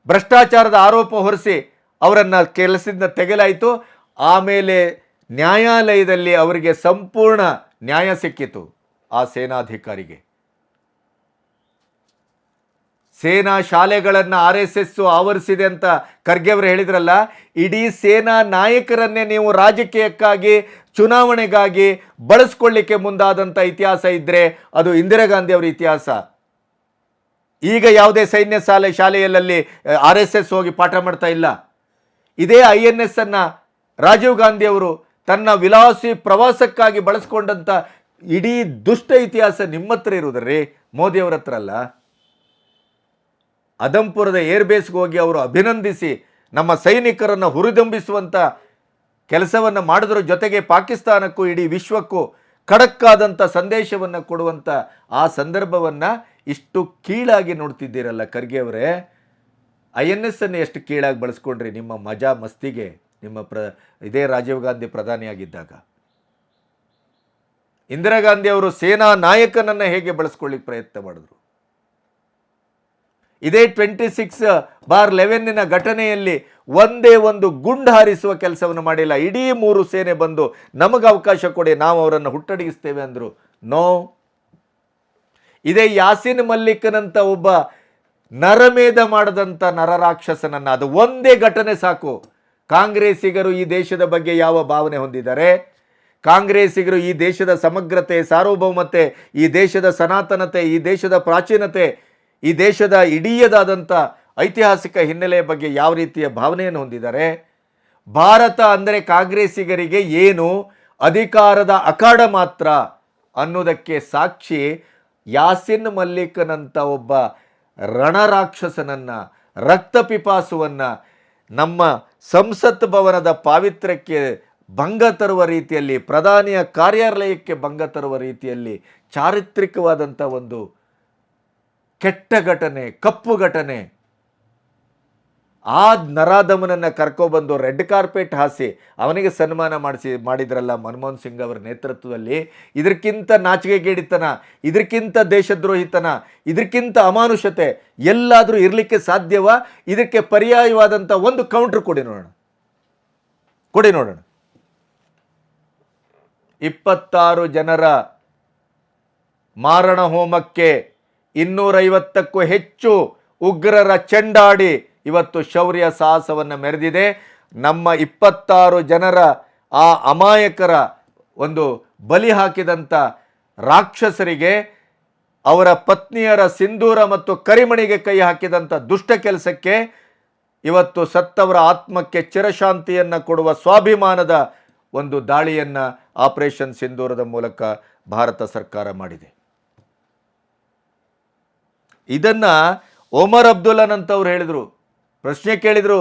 ಭ್ರಷ್ಟಾಚಾರದ ಆರೋಪ ಹೊರಿಸಿ ಅವರನ್ನು ಕೆಲಸದಿಂದ ತೆಗೆಲಾಯಿತು. ಆಮೇಲೆ ನ್ಯಾಯಾಲಯದಲ್ಲಿ ಅವರಿಗೆ ಸಂಪೂರ್ಣ ನ್ಯಾಯ ಸಿಕ್ಕಿತು. ಆ ಸೇನಾಧಿಕಾರಿಗೆ ಸೇನಾ ಶಾಲೆಗಳನ್ನು RSS ಆವರಿಸಿದೆ ಅಂತ ಖರ್ಗೆ ಅವರು ಹೇಳಿದ್ರಲ್ಲ, ಇಡೀ ಸೇನಾ ನಾಯಕರನ್ನೇ ನೀವು ರಾಜಕೀಯಕ್ಕಾಗಿ, ಚುನಾವಣೆಗಾಗಿ ಬಳಸ್ಕೊಳ್ಳಿಕ್ಕೆ ಮುಂದಾದಂಥ ಇತಿಹಾಸ ಇದ್ದರೆ ಅದು ಇಂದಿರಾ ಗಾಂಧಿ ಅವರ ಇತಿಹಾಸ. ಈಗ ಯಾವುದೇ ಸೈನ್ಯ ಶಾಲೆಯಲ್ಲಿ RSS ಹೋಗಿ ಪಾಠ ಮಾಡ್ತಾ ಇಲ್ಲ. ಇದೇ INS ಅನ್ನು ರಾಜೀವ್ ಗಾಂಧಿ ಅವರು ತನ್ನ ವಿಲಾಸಿ ಪ್ರವಾಸಕ್ಕಾಗಿ ಬಳಸ್ಕೊಂಡಂಥ ಇಡೀ ದುಷ್ಟ ಇತಿಹಾಸ ನಿಮ್ಮ ಹತ್ರ ಇರುವುದ್ರಿ, ಮೋದಿಯವರ ಹತ್ರ ಅಲ್ಲ. ಅದಂಪುರದ ಏರ್ಬೇಸ್ಗೆ ಹೋಗಿ ಅವರು ಅಭಿನಂದಿಸಿ ನಮ್ಮ ಸೈನಿಕರನ್ನು ಹುರಿದುಂಬಿಸುವಂಥ ಕೆಲಸವನ್ನು ಮಾಡಿದ್ರ ಜೊತೆಗೆ ಪಾಕಿಸ್ತಾನಕ್ಕೂ ಇಡೀ ವಿಶ್ವಕ್ಕೂ ಖಡಕ್ಕಾದಂಥ ಸಂದೇಶವನ್ನು ಕೊಡುವಂಥ ಆ ಸಂದರ್ಭವನ್ನು ಇಷ್ಟು ಕೀಳಾಗಿ ನೋಡ್ತಿದ್ದೀರಲ್ಲ ಖರ್ಗೆ ಅವರೇ. INS ಅನ್ನು ಎಷ್ಟು ಕೀಳಾಗಿ ಬಳಸ್ಕೊಂಡ್ರಿ ನಿಮ್ಮ ಮಜಾ ಮಸ್ತಿಗೆ, ನಿಮ್ಮ ಇದೇ ರಾಜೀವ್ ಗಾಂಧಿ ಪ್ರಧಾನಿಯಾಗಿದ್ದಾಗ. ಇಂದಿರಾ ಗಾಂಧಿ ಅವರು ಸೇನಾ ನಾಯಕನನ್ನು ಹೇಗೆ ಬಳಸ್ಕೊಳ್ಳಿಕ್ಕೆ ಪ್ರಯತ್ನ ಮಾಡಿದ್ರು. ಇದೇ 26/11 ಘಟನೆಯಲ್ಲಿ ಒಂದೇ ಒಂದು ಗುಂಡು ಹಾರಿಸುವ ಕೆಲಸವನ್ನು ಮಾಡಿಲ್ಲ. ಇಡೀ 3 ಸೇನೆ ಬಂದು ನಮಗೆ ಅವಕಾಶ ಕೊಡಿ, ನಾವು ಅವರನ್ನು ಹುಟ್ಟಡಗಿಸ್ತೇವೆ ಅಂದರು. ನೋ. ಇದೇ ಯಾಸಿನ್ ಮಲ್ಲಿಕ್ನಂತ ಒಬ್ಬ ನರಮೇಧ ಮಾಡದಂಥ ನರರಾಕ್ಷಸನನ್ನು, ಅದು ಒಂದೇ ಘಟನೆ ಸಾಕು. ಕಾಂಗ್ರೆಸ್ಸಿಗರು ಈ ದೇಶದ ಬಗ್ಗೆ ಯಾವ ಭಾವನೆ ಹೊಂದಿದ್ದಾರೆ? ಕಾಂಗ್ರೆಸ್ಸಿಗರು ಈ ದೇಶದ ಸಮಗ್ರತೆ, ಸಾರ್ವಭೌಮತೆ, ಈ ದೇಶದ ಸನಾತನತೆ, ಈ ದೇಶದ ಪ್ರಾಚೀನತೆ, ಈ ದೇಶದ ಇಡೀಯದಾದಂಥ ಐತಿಹಾಸಿಕ ಹಿನ್ನೆಲೆಯ ಬಗ್ಗೆ ಯಾವ ರೀತಿಯ ಭಾವನೆಯನ್ನು ಹೊಂದಿದ್ದಾರೆ? ಭಾರತ ಅಂದರೆ ಕಾಂಗ್ರೆಸ್ಸಿಗರಿಗೆ ಏನು ಅಧಿಕಾರದ ಅಖಾಡ ಮಾತ್ರ ಅನ್ನೋದಕ್ಕೆ ಸಾಕ್ಷಿ ಯಾಸಿನ್ ಮಲ್ಲಿಕ್ನಂಥ ಒಬ್ಬ ರಣರಾಕ್ಷಸನನ್ನು, ರಕ್ತಪಿಪಾಸುವನ್ನು ನಮ್ಮ ಸಂಸತ್ ಭವನದ ಪಾವಿತ್ರ್ಯಕ್ಕೆ ಭಂಗ ತರುವ ರೀತಿಯಲ್ಲಿ, ಪ್ರಧಾನಿಯ ಕಾರ್ಯಾಲಯಕ್ಕೆ ಭಂಗ ತರುವ ರೀತಿಯಲ್ಲಿ ಚಾರಿತ್ರಿಕವಾದಂಥ ಒಂದು ಕೆಟ್ಟ ಘಟನೆ, ಕಪ್ಪು ಘಟನೆ, ಆ ನರಾಧಮನನ್ನು ಕರ್ಕೊಬಂದು ರೆಡ್ ಕಾರ್ಪೆಟ್ ಹಾಸಿ ಅವನಿಗೆ ಸನ್ಮಾನ ಮಾಡಿದ್ರಲ್ಲ ಮನಮೋಹನ್ ಸಿಂಗ್ ಅವರ ನೇತೃತ್ವದಲ್ಲಿ, ಇದಕ್ಕಿಂತ ನಾಚಿಕೆಗೇಡಿತನ, ಇದಕ್ಕಿಂತ ದೇಶದ್ರೋಹಿತನ, ಇದಕ್ಕಿಂತ ಅಮಾನುಷತೆ ಎಲ್ಲಾದರೂ ಇರಲಿಕ್ಕೆ ಸಾಧ್ಯವಾ? ಇದಕ್ಕೆ ಪರ್ಯಾಯವಾದಂಥ ಒಂದು ಕೌಂಟ್ರ್ ಕೊಡಿ ನೋಡೋಣ. 26 ಜನರ ಮಾರಣ ಹೋಮಕ್ಕೆ 250ಕ್ಕೂ ಹೆಚ್ಚು ಉಗ್ರರ ಚೆಂಡಾಡಿ ಇವತ್ತು ಶೌರ್ಯ ಸಾಹಸವನ್ನು ಮೆರೆದಿದೆ. ನಮ್ಮ 26 ಜನರ ಆ ಅಮಾಯಕರ ಒಂದು ಬಲಿ ಹಾಕಿದಂಥ ರಾಕ್ಷಸರಿಗೆ, ಅವರ ಪತ್ನಿಯರ ಸಿಂಧೂರ ಮತ್ತು ಕರಿಮಣಿಗೆ ಕೈ ಹಾಕಿದಂಥ ದುಷ್ಟ ಕೆಲಸಕ್ಕೆ ಇವತ್ತು ಸತ್ತವರ ಆತ್ಮಕ್ಕೆ ಚಿರಶಾಂತಿಯನ್ನು ಕೊಡುವ ಸ್ವಾಭಿಮಾನದ ಒಂದು ದಾಳಿಯನ್ನು ಆಪರೇಷನ್ ಸಿಂಧೂರದ ಮೂಲಕ ಭಾರತ ಸರ್ಕಾರ ಮಾಡಿದೆ. ಇದನ್ನು ಒಮರ್ ಅಬ್ದುಲ್ಲನಂತವ್ರು ಹೇಳಿದರು. ಪ್ರಶ್ನೆ ಕೇಳಿದರು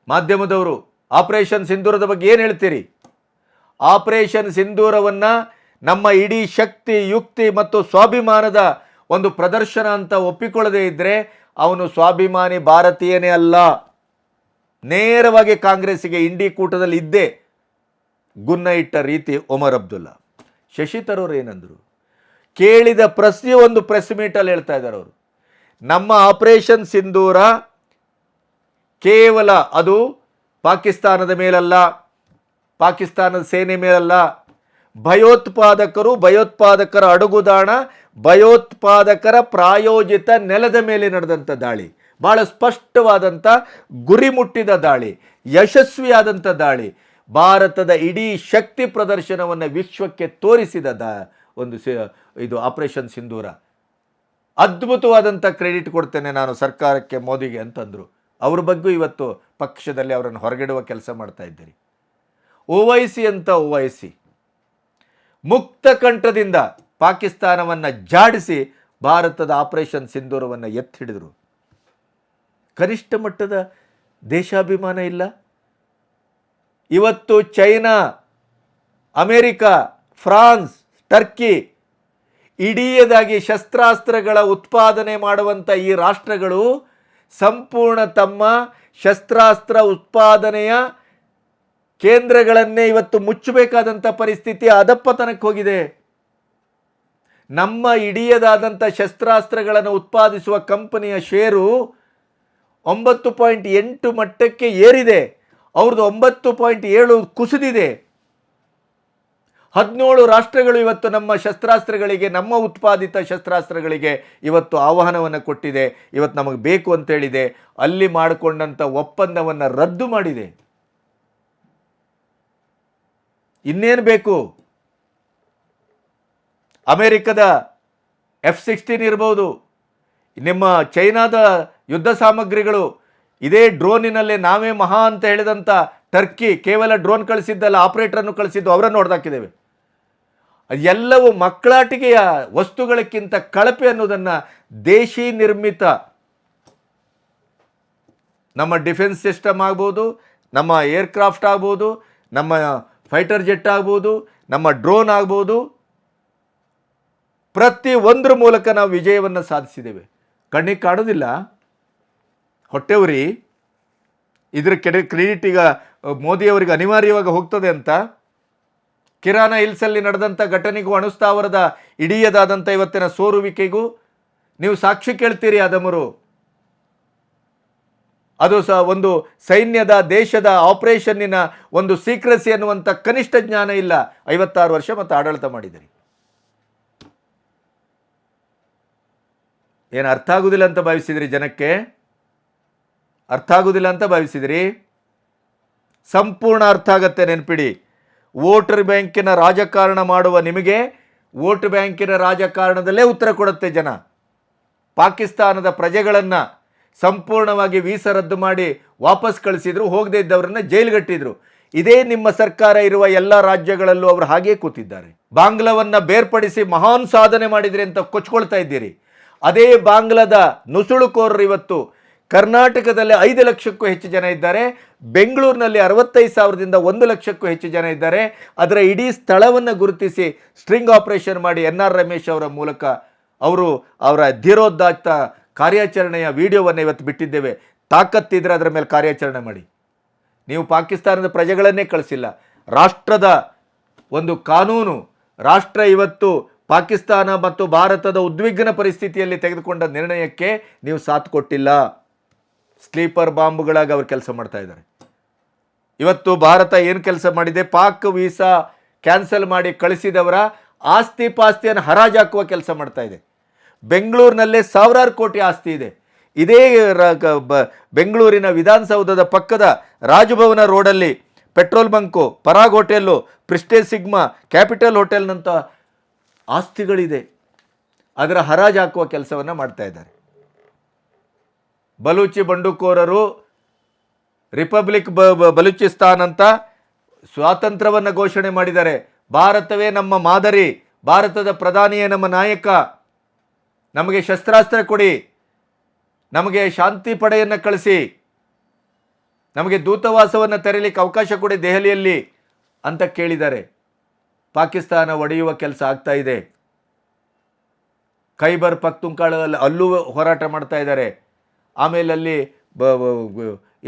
ಮಾಧ್ಯಮದವರು, ಆಪರೇಷನ್ ಸಿಂಧೂರದ ಬಗ್ಗೆ ಏನು ಹೇಳ್ತೀರಿ? ಆಪರೇಷನ್ ಸಿಂಧೂರವನ್ನು ನಮ್ಮ ಇಡೀ ಶಕ್ತಿ, ಯುಕ್ತಿ ಮತ್ತು ಸ್ವಾಭಿಮಾನದ ಒಂದು ಪ್ರದರ್ಶನ ಅಂತ ಒಪ್ಪಿಕೊಳ್ಳದೇ ಇದ್ದರೆ ಅವನು ಸ್ವಾಭಿಮಾನಿ ಭಾರತೀಯನೇ ಅಲ್ಲ. ನೇರವಾಗಿ ಕಾಂಗ್ರೆಸ್ಸಿಗೆ ಇಂಡಿ ಕೂಟದಲ್ಲಿ ಇದ್ದೇ ಗುನ್ನ ಇಟ್ಟ ರೀತಿ ಒಮರ್ ಅಬ್ದುಲ್ಲಾ. ಶಶಿ ತರೂರ್ ಏನಂದರು? ಕೇಳಿದ ಪ್ರತಿಯೊಂದು ಪ್ರೆಸ್ ಮೀಟಲ್ಲಿ ಹೇಳ್ತಾ ಇದ್ದಾರೆ ಅವರು, ನಮ್ಮ ಆಪರೇಷನ್ ಸಿಂಧೂರ ಕೇವಲ ಅದು ಪಾಕಿಸ್ತಾನದ ಮೇಲಲ್ಲ, ಪಾಕಿಸ್ತಾನದ ಸೇನೆ ಮೇಲಲ್ಲ, ಭಯೋತ್ಪಾದಕರ ಅಡುಗುದಾಣ, ಭಯೋತ್ಪಾದಕರ ಪ್ರಾಯೋಜಿತ ನೆಲದ ಮೇಲೆ ನಡೆದಂಥ ದಾಳಿ, ಭಾಳ ಸ್ಪಷ್ಟವಾದಂಥ ಗುರಿ ಮುಟ್ಟಿದ ದಾಳಿ, ಯಶಸ್ವಿಯಾದಂಥ ದಾಳಿ, ಭಾರತದ ಇಡೀ ಶಕ್ತಿ ಪ್ರದರ್ಶನವನ್ನು ವಿಶ್ವಕ್ಕೆ ತೋರಿಸಿದ ಇದು ಆಪರೇಷನ್ ಸಿಂಧೂರ. ಅದ್ಭುತವಾದಂಥ ಕ್ರೆಡಿಟ್ ಕೊಡ್ತೇನೆ ನಾನು ಸರ್ಕಾರಕ್ಕೆ, ಮೋದಿಗೆ ಅಂತಂದರು. ಅವ್ರ ಬಗ್ಗೆ ಇವತ್ತು ಪಕ್ಷದಲ್ಲಿ ಅವರನ್ನು ಹೊರಗಿಡುವ ಕೆಲಸ ಮಾಡ್ತಾ ಇದ್ದೀರಿ. ಓವೈಸಿ ಮುಕ್ತ ಕಂಠದಿಂದ ಪಾಕಿಸ್ತಾನವನ್ನು ಜಾಡಿಸಿ ಭಾರತದ ಆಪರೇಷನ್ ಸಿಂಧೂರವನ್ನು ಎತ್ತಿ ಹಿಡಿದರು. ಕನಿಷ್ಠ ಮಟ್ಟದ ದೇಶಾಭಿಮಾನ ಇಲ್ಲ. ಇವತ್ತು ಚೈನಾ, ಅಮೇರಿಕಾ, ಫ್ರಾನ್ಸ್, ಟರ್ಕಿ ಇಡೀದಾಗಿ ಶಸ್ತ್ರಾಸ್ತ್ರಗಳ ಉತ್ಪಾದನೆ ಮಾಡುವಂಥ ಈ ರಾಷ್ಟ್ರಗಳು ಸಂಪೂರ್ಣ ತಮ್ಮ ಶಸ್ತ್ರಾಸ್ತ್ರ ಉತ್ಪಾದನೆಯ ಕೇಂದ್ರಗಳನ್ನೇ ಇವತ್ತು ಮುಚ್ಚಬೇಕಾದಂಥ ಪರಿಸ್ಥಿತಿ ಅಧಪ್ಪತನಕ್ಕೆ ಹೋಗಿದೆ. ನಮ್ಮ ಇಡೀದಾದಂಥ ಶಸ್ತ್ರಾಸ್ತ್ರಗಳನ್ನು ಉತ್ಪಾದಿಸುವ ಕಂಪನಿಯ ಷೇರು 9.8 ಮಟ್ಟಕ್ಕೆ ಏರಿದೆ. ಅವ್ರದ್ದು 9.7 ಕುಸಿದಿದೆ. 17 ರಾಷ್ಟ್ರಗಳು ಇವತ್ತು ನಮ್ಮ ಶಸ್ತ್ರಾಸ್ತ್ರಗಳಿಗೆ, ನಮ್ಮ ಉತ್ಪಾದಿತ ಶಸ್ತ್ರಾಸ್ತ್ರಗಳಿಗೆ ಇವತ್ತು ಆಹ್ವಾನವನ್ನು ಕೊಟ್ಟಿದೆ. ಇವತ್ತು ನಮಗೆ ಬೇಕು ಅಂತೇಳಿದೆ. ಅಲ್ಲಿ ಮಾಡಿಕೊಂಡಂಥ ಒಪ್ಪಂದವನ್ನು ರದ್ದು ಮಾಡಿದೆ. ಇನ್ನೇನು ಬೇಕು? ಅಮೆರಿಕದ F-16 ಇರ್ಬೋದು, ನಿಮ್ಮ ಚೈನಾದ ಯುದ್ಧ ಸಾಮಗ್ರಿಗಳು, ಇದೇ ಡ್ರೋನಿನಲ್ಲೇ ನಾವೇ ಮಹಾ ಅಂತ ಹೇಳಿದಂಥ ಟರ್ಕಿ ಕೇವಲ ಡ್ರೋನ್ ಕಳಿಸಿದ್ದಲ್ಲ, ಆಪರೇಟರನ್ನು ಕಳಿಸಿದ್ದು, ಅವರನ್ನು ಹೊಡೆದಾಕಿದ್ದೇವೆ. ಎಲ್ಲವೂ ಮಕ್ಕಳಾಟಿಕೆಯ ವಸ್ತುಗಳಕ್ಕಿಂತ ಕಳಪೆ ಅನ್ನೋದನ್ನು ದೇಶಿ ನಿರ್ಮಿತ ನಮ್ಮ ಡಿಫೆನ್ಸ್ ಸಿಸ್ಟಮ್ ಆಗ್ಬೋದು, ನಮ್ಮ ಏರ್ಕ್ರಾಫ್ಟ್ ಆಗ್ಬೋದು, ನಮ್ಮ ಫೈಟರ್ ಜೆಟ್ ಆಗ್ಬೋದು, ನಮ್ಮ ಡ್ರೋನ್ ಆಗ್ಬೋದು, ಪ್ರತಿ ಒಂದರ ಮೂಲಕ ನಾವು ವಿಜಯವನ್ನು ಸಾಧಿಸಿದ್ದೇವೆ. ಕಣ್ಣಿಗೆ ಕಾಣೋದಿಲ್ಲ, ಹೊಟ್ಟೆವರಿ. ಇದರ ಕ್ರೆಡಿಟ್ ಈಗ ಮೋದಿಯವರಿಗೆ ಅನಿವಾರ್ಯವಾಗಿ ಹೋಗ್ತದೆ ಅಂತ. ಕಿರಾನ ಹಿಲ್ಸಲ್ಲಿ ನಡೆದಂಥ ಘಟನೆಗೂ, ಅಣುಸ್ಥಾವರದ ಇಡೀದಾದಂಥ ಇವತ್ತಿನ ಸೋರುವಿಕೆಗೂ ನೀವು ಸಾಕ್ಷಿ ಕೇಳ್ತೀರಿ ಅದಮರು. ಅದು ಸಹ ಒಂದು ಸೈನ್ಯದ, ದೇಶದ ಆಪರೇಷನ್ನಿನ ಒಂದು ಸೀಕ್ರೆಸಿ ಅನ್ನುವಂಥ ಕನಿಷ್ಠ ಜ್ಞಾನ ಇಲ್ಲ. 56 ವರ್ಷ ಮತ್ತು ಆಡಳಿತ ಮಾಡಿದಿರಿ. ಏನು ಅರ್ಥ ಆಗುವುದಿಲ್ಲ ಅಂತ ಭಾವಿಸಿದ್ರಿ? ಜನಕ್ಕೆ ಅರ್ಥ ಆಗುವುದಿಲ್ಲ ಅಂತ ಭಾವಿಸಿದ್ರಿ? ಸಂಪೂರ್ಣ ಅರ್ಥ ಆಗತ್ತೆ, ನೆನಪಿಡಿ. ವೋಟರ್ ಬ್ಯಾಂಕಿನ ರಾಜಕಾರಣ ಮಾಡುವ ನಿಮಗೆ ವೋಟ್ ಬ್ಯಾಂಕಿನ ರಾಜಕಾರಣದಲ್ಲೇ ಉತ್ತರ ಕೊಡುತ್ತೆ ಜನ. ಪಾಕಿಸ್ತಾನದ ಪ್ರಜೆಗಳನ್ನು ಸಂಪೂರ್ಣವಾಗಿ ವೀಸಾ ರದ್ದು ಮಾಡಿ ವಾಪಸ್ ಕಳಿಸಿದ್ರು, ಹೋಗದೇ ಇದ್ದವರನ್ನು ಜೈಲ್ಗಟ್ಟಿದ್ರು. ಇದೇ ನಿಮ್ಮ ಸರ್ಕಾರ ಇರುವ ಎಲ್ಲ ರಾಜ್ಯಗಳಲ್ಲೂ ಅವರು ಹಾಗೇ ಕೂತಿದ್ದಾರೆ. ಬಾಂಗ್ಲಾವನ್ನು ಬೇರ್ಪಡಿಸಿ ಮಹಾನ್ ಸಾಧನೆ ಮಾಡಿದ್ರಿ ಅಂತ ಕೊಚ್ಕೊಳ್ತಾ ಇದ್ದೀರಿ. ಅದೇ ಬಾಂಗ್ಲಾದ ನುಸುಳುಕೋರರು ಇವತ್ತು ಕರ್ನಾಟಕದಲ್ಲಿ 5 ಲಕ್ಷಕ್ಕೂ ಹೆಚ್ಚು ಜನ ಇದ್ದಾರೆ. ಬೆಂಗಳೂರಿನಲ್ಲಿ 65,000ದಿಂದ 1 ಲಕ್ಷಕ್ಕೂ ಹೆಚ್ಚು ಜನ ಇದ್ದಾರೆ. ಅದರ ಇಡೀ ಸ್ಥಳವನ್ನು ಗುರುತಿಸಿ ಸ್ಟ್ರಿಂಗ್ ಆಪರೇಷನ್ ಮಾಡಿ NR ರಮೇಶ್ ಅವರ ಮೂಲಕ ಅವರ ಧೀರೋದಾತ್ತ ಕಾರ್ಯಾಚರಣೆಯ ವಿಡಿಯೋವನ್ನು ಇವತ್ತು ಬಿಟ್ಟಿದ್ದೇವೆ. ತಾಕತ್ತಿದ್ರೆ ಅದರ ಮೇಲೆ ಕಾರ್ಯಾಚರಣೆ ಮಾಡಿ. ನೀವು ಪಾಕಿಸ್ತಾನದ ಪ್ರಜೆಗಳನ್ನೇ ಕಳಿಸಿಲ್ಲ. ರಾಷ್ಟ್ರದ ಒಂದು ಕಾನೂನು, ರಾಷ್ಟ್ರ ಇವತ್ತು ಪಾಕಿಸ್ತಾನ ಮತ್ತು ಭಾರತದ ಉದ್ವಿಗ್ನ ಪರಿಸ್ಥಿತಿಯಲ್ಲಿ ತೆಗೆದುಕೊಂಡ ನಿರ್ಣಯಕ್ಕೆ ನೀವು ಸಾಥ್ ಕೊಟ್ಟಿಲ್ಲ. ಸ್ಲೀಪರ್ ಬಾಂಬ್ಗಳಾಗಿ ಅವರು ಕೆಲಸ ಮಾಡ್ತಾ ಇದ್ದಾರೆ. ಇವತ್ತು ಭಾರತ ಏನು ಕೆಲಸ ಮಾಡಿದೆ, ಪಾಕ್ ವೀಸಾ ಕ್ಯಾನ್ಸಲ್ ಮಾಡಿ ಕಳಿಸಿದವರ ಆಸ್ತಿ ಪಾಸ್ತಿಯನ್ನು ಹರಾಜಾಕುವ ಕೆಲಸ ಮಾಡ್ತಾ ಇದೆ. ಬೆಂಗಳೂರಿನಲ್ಲೇ ಸಾವಿರಾರು ಕೋಟಿ ಆಸ್ತಿ ಇದೆ. ಇದೇ ಬೆಂಗಳೂರಿನ ವಿಧಾನಸೌಧದ ಪಕ್ಕದ ರಾಜಭವನ ರೋಡಲ್ಲಿ petrol bunk, Parag hotel, Prestige Sigma, capital ಹೋಟೆಲ್ನಂಥ ಆಸ್ತಿಗಳಿದೆ. ಅದರ ಹರಾಜು ಹಾಕುವ ಕೆಲಸವನ್ನು ಮಾಡ್ತಾ ಇದ್ದಾರೆ. ಬಲೂಚಿ ಬಂಡುಕೋರರು ರಿಪಬ್ಲಿಕ್ ಬಲೂಚಿಸ್ತಾನ್ ಅಂತ ಸ್ವಾತಂತ್ರ್ಯವನ್ನು ಘೋಷಣೆ ಮಾಡಿದ್ದಾರೆ. ಭಾರತವೇ ನಮ್ಮ ಮಾದರಿ, ಭಾರತದ ಪ್ರಧಾನಿಯೇ ನಮ್ಮ ನಾಯಕ, ನಮಗೆ ಶಸ್ತ್ರಾಸ್ತ್ರ ಕೊಡಿ, ನಮಗೆ ಶಾಂತಿ ಪಡೆಯನ್ನು ಕಳಿಸಿ, ನಮಗೆ ದೂತಾವಾಸವನ್ನು ತೆರೆಯಲಿಕ್ಕೆ ಅವಕಾಶ ಕೊಡಿ ದೆಹಲಿಯಲ್ಲಿ ಅಂತ ಕೇಳಿದ್ದಾರೆ. ಪಾಕಿಸ್ತಾನ ಒಡೆಯುವ ಕೆಲಸ ಆಗ್ತಾ ಇದೆ. ಖೈಬರ್ ಪಖ್ತೂನ್ಖಾದಲ್ಲಿ ಅಲ್ಲೂ ಹೋರಾಟ ಮಾಡ್ತಾ ಇದ್ದಾರೆ. ಆಮೇಲೆ ಅಲ್ಲಿ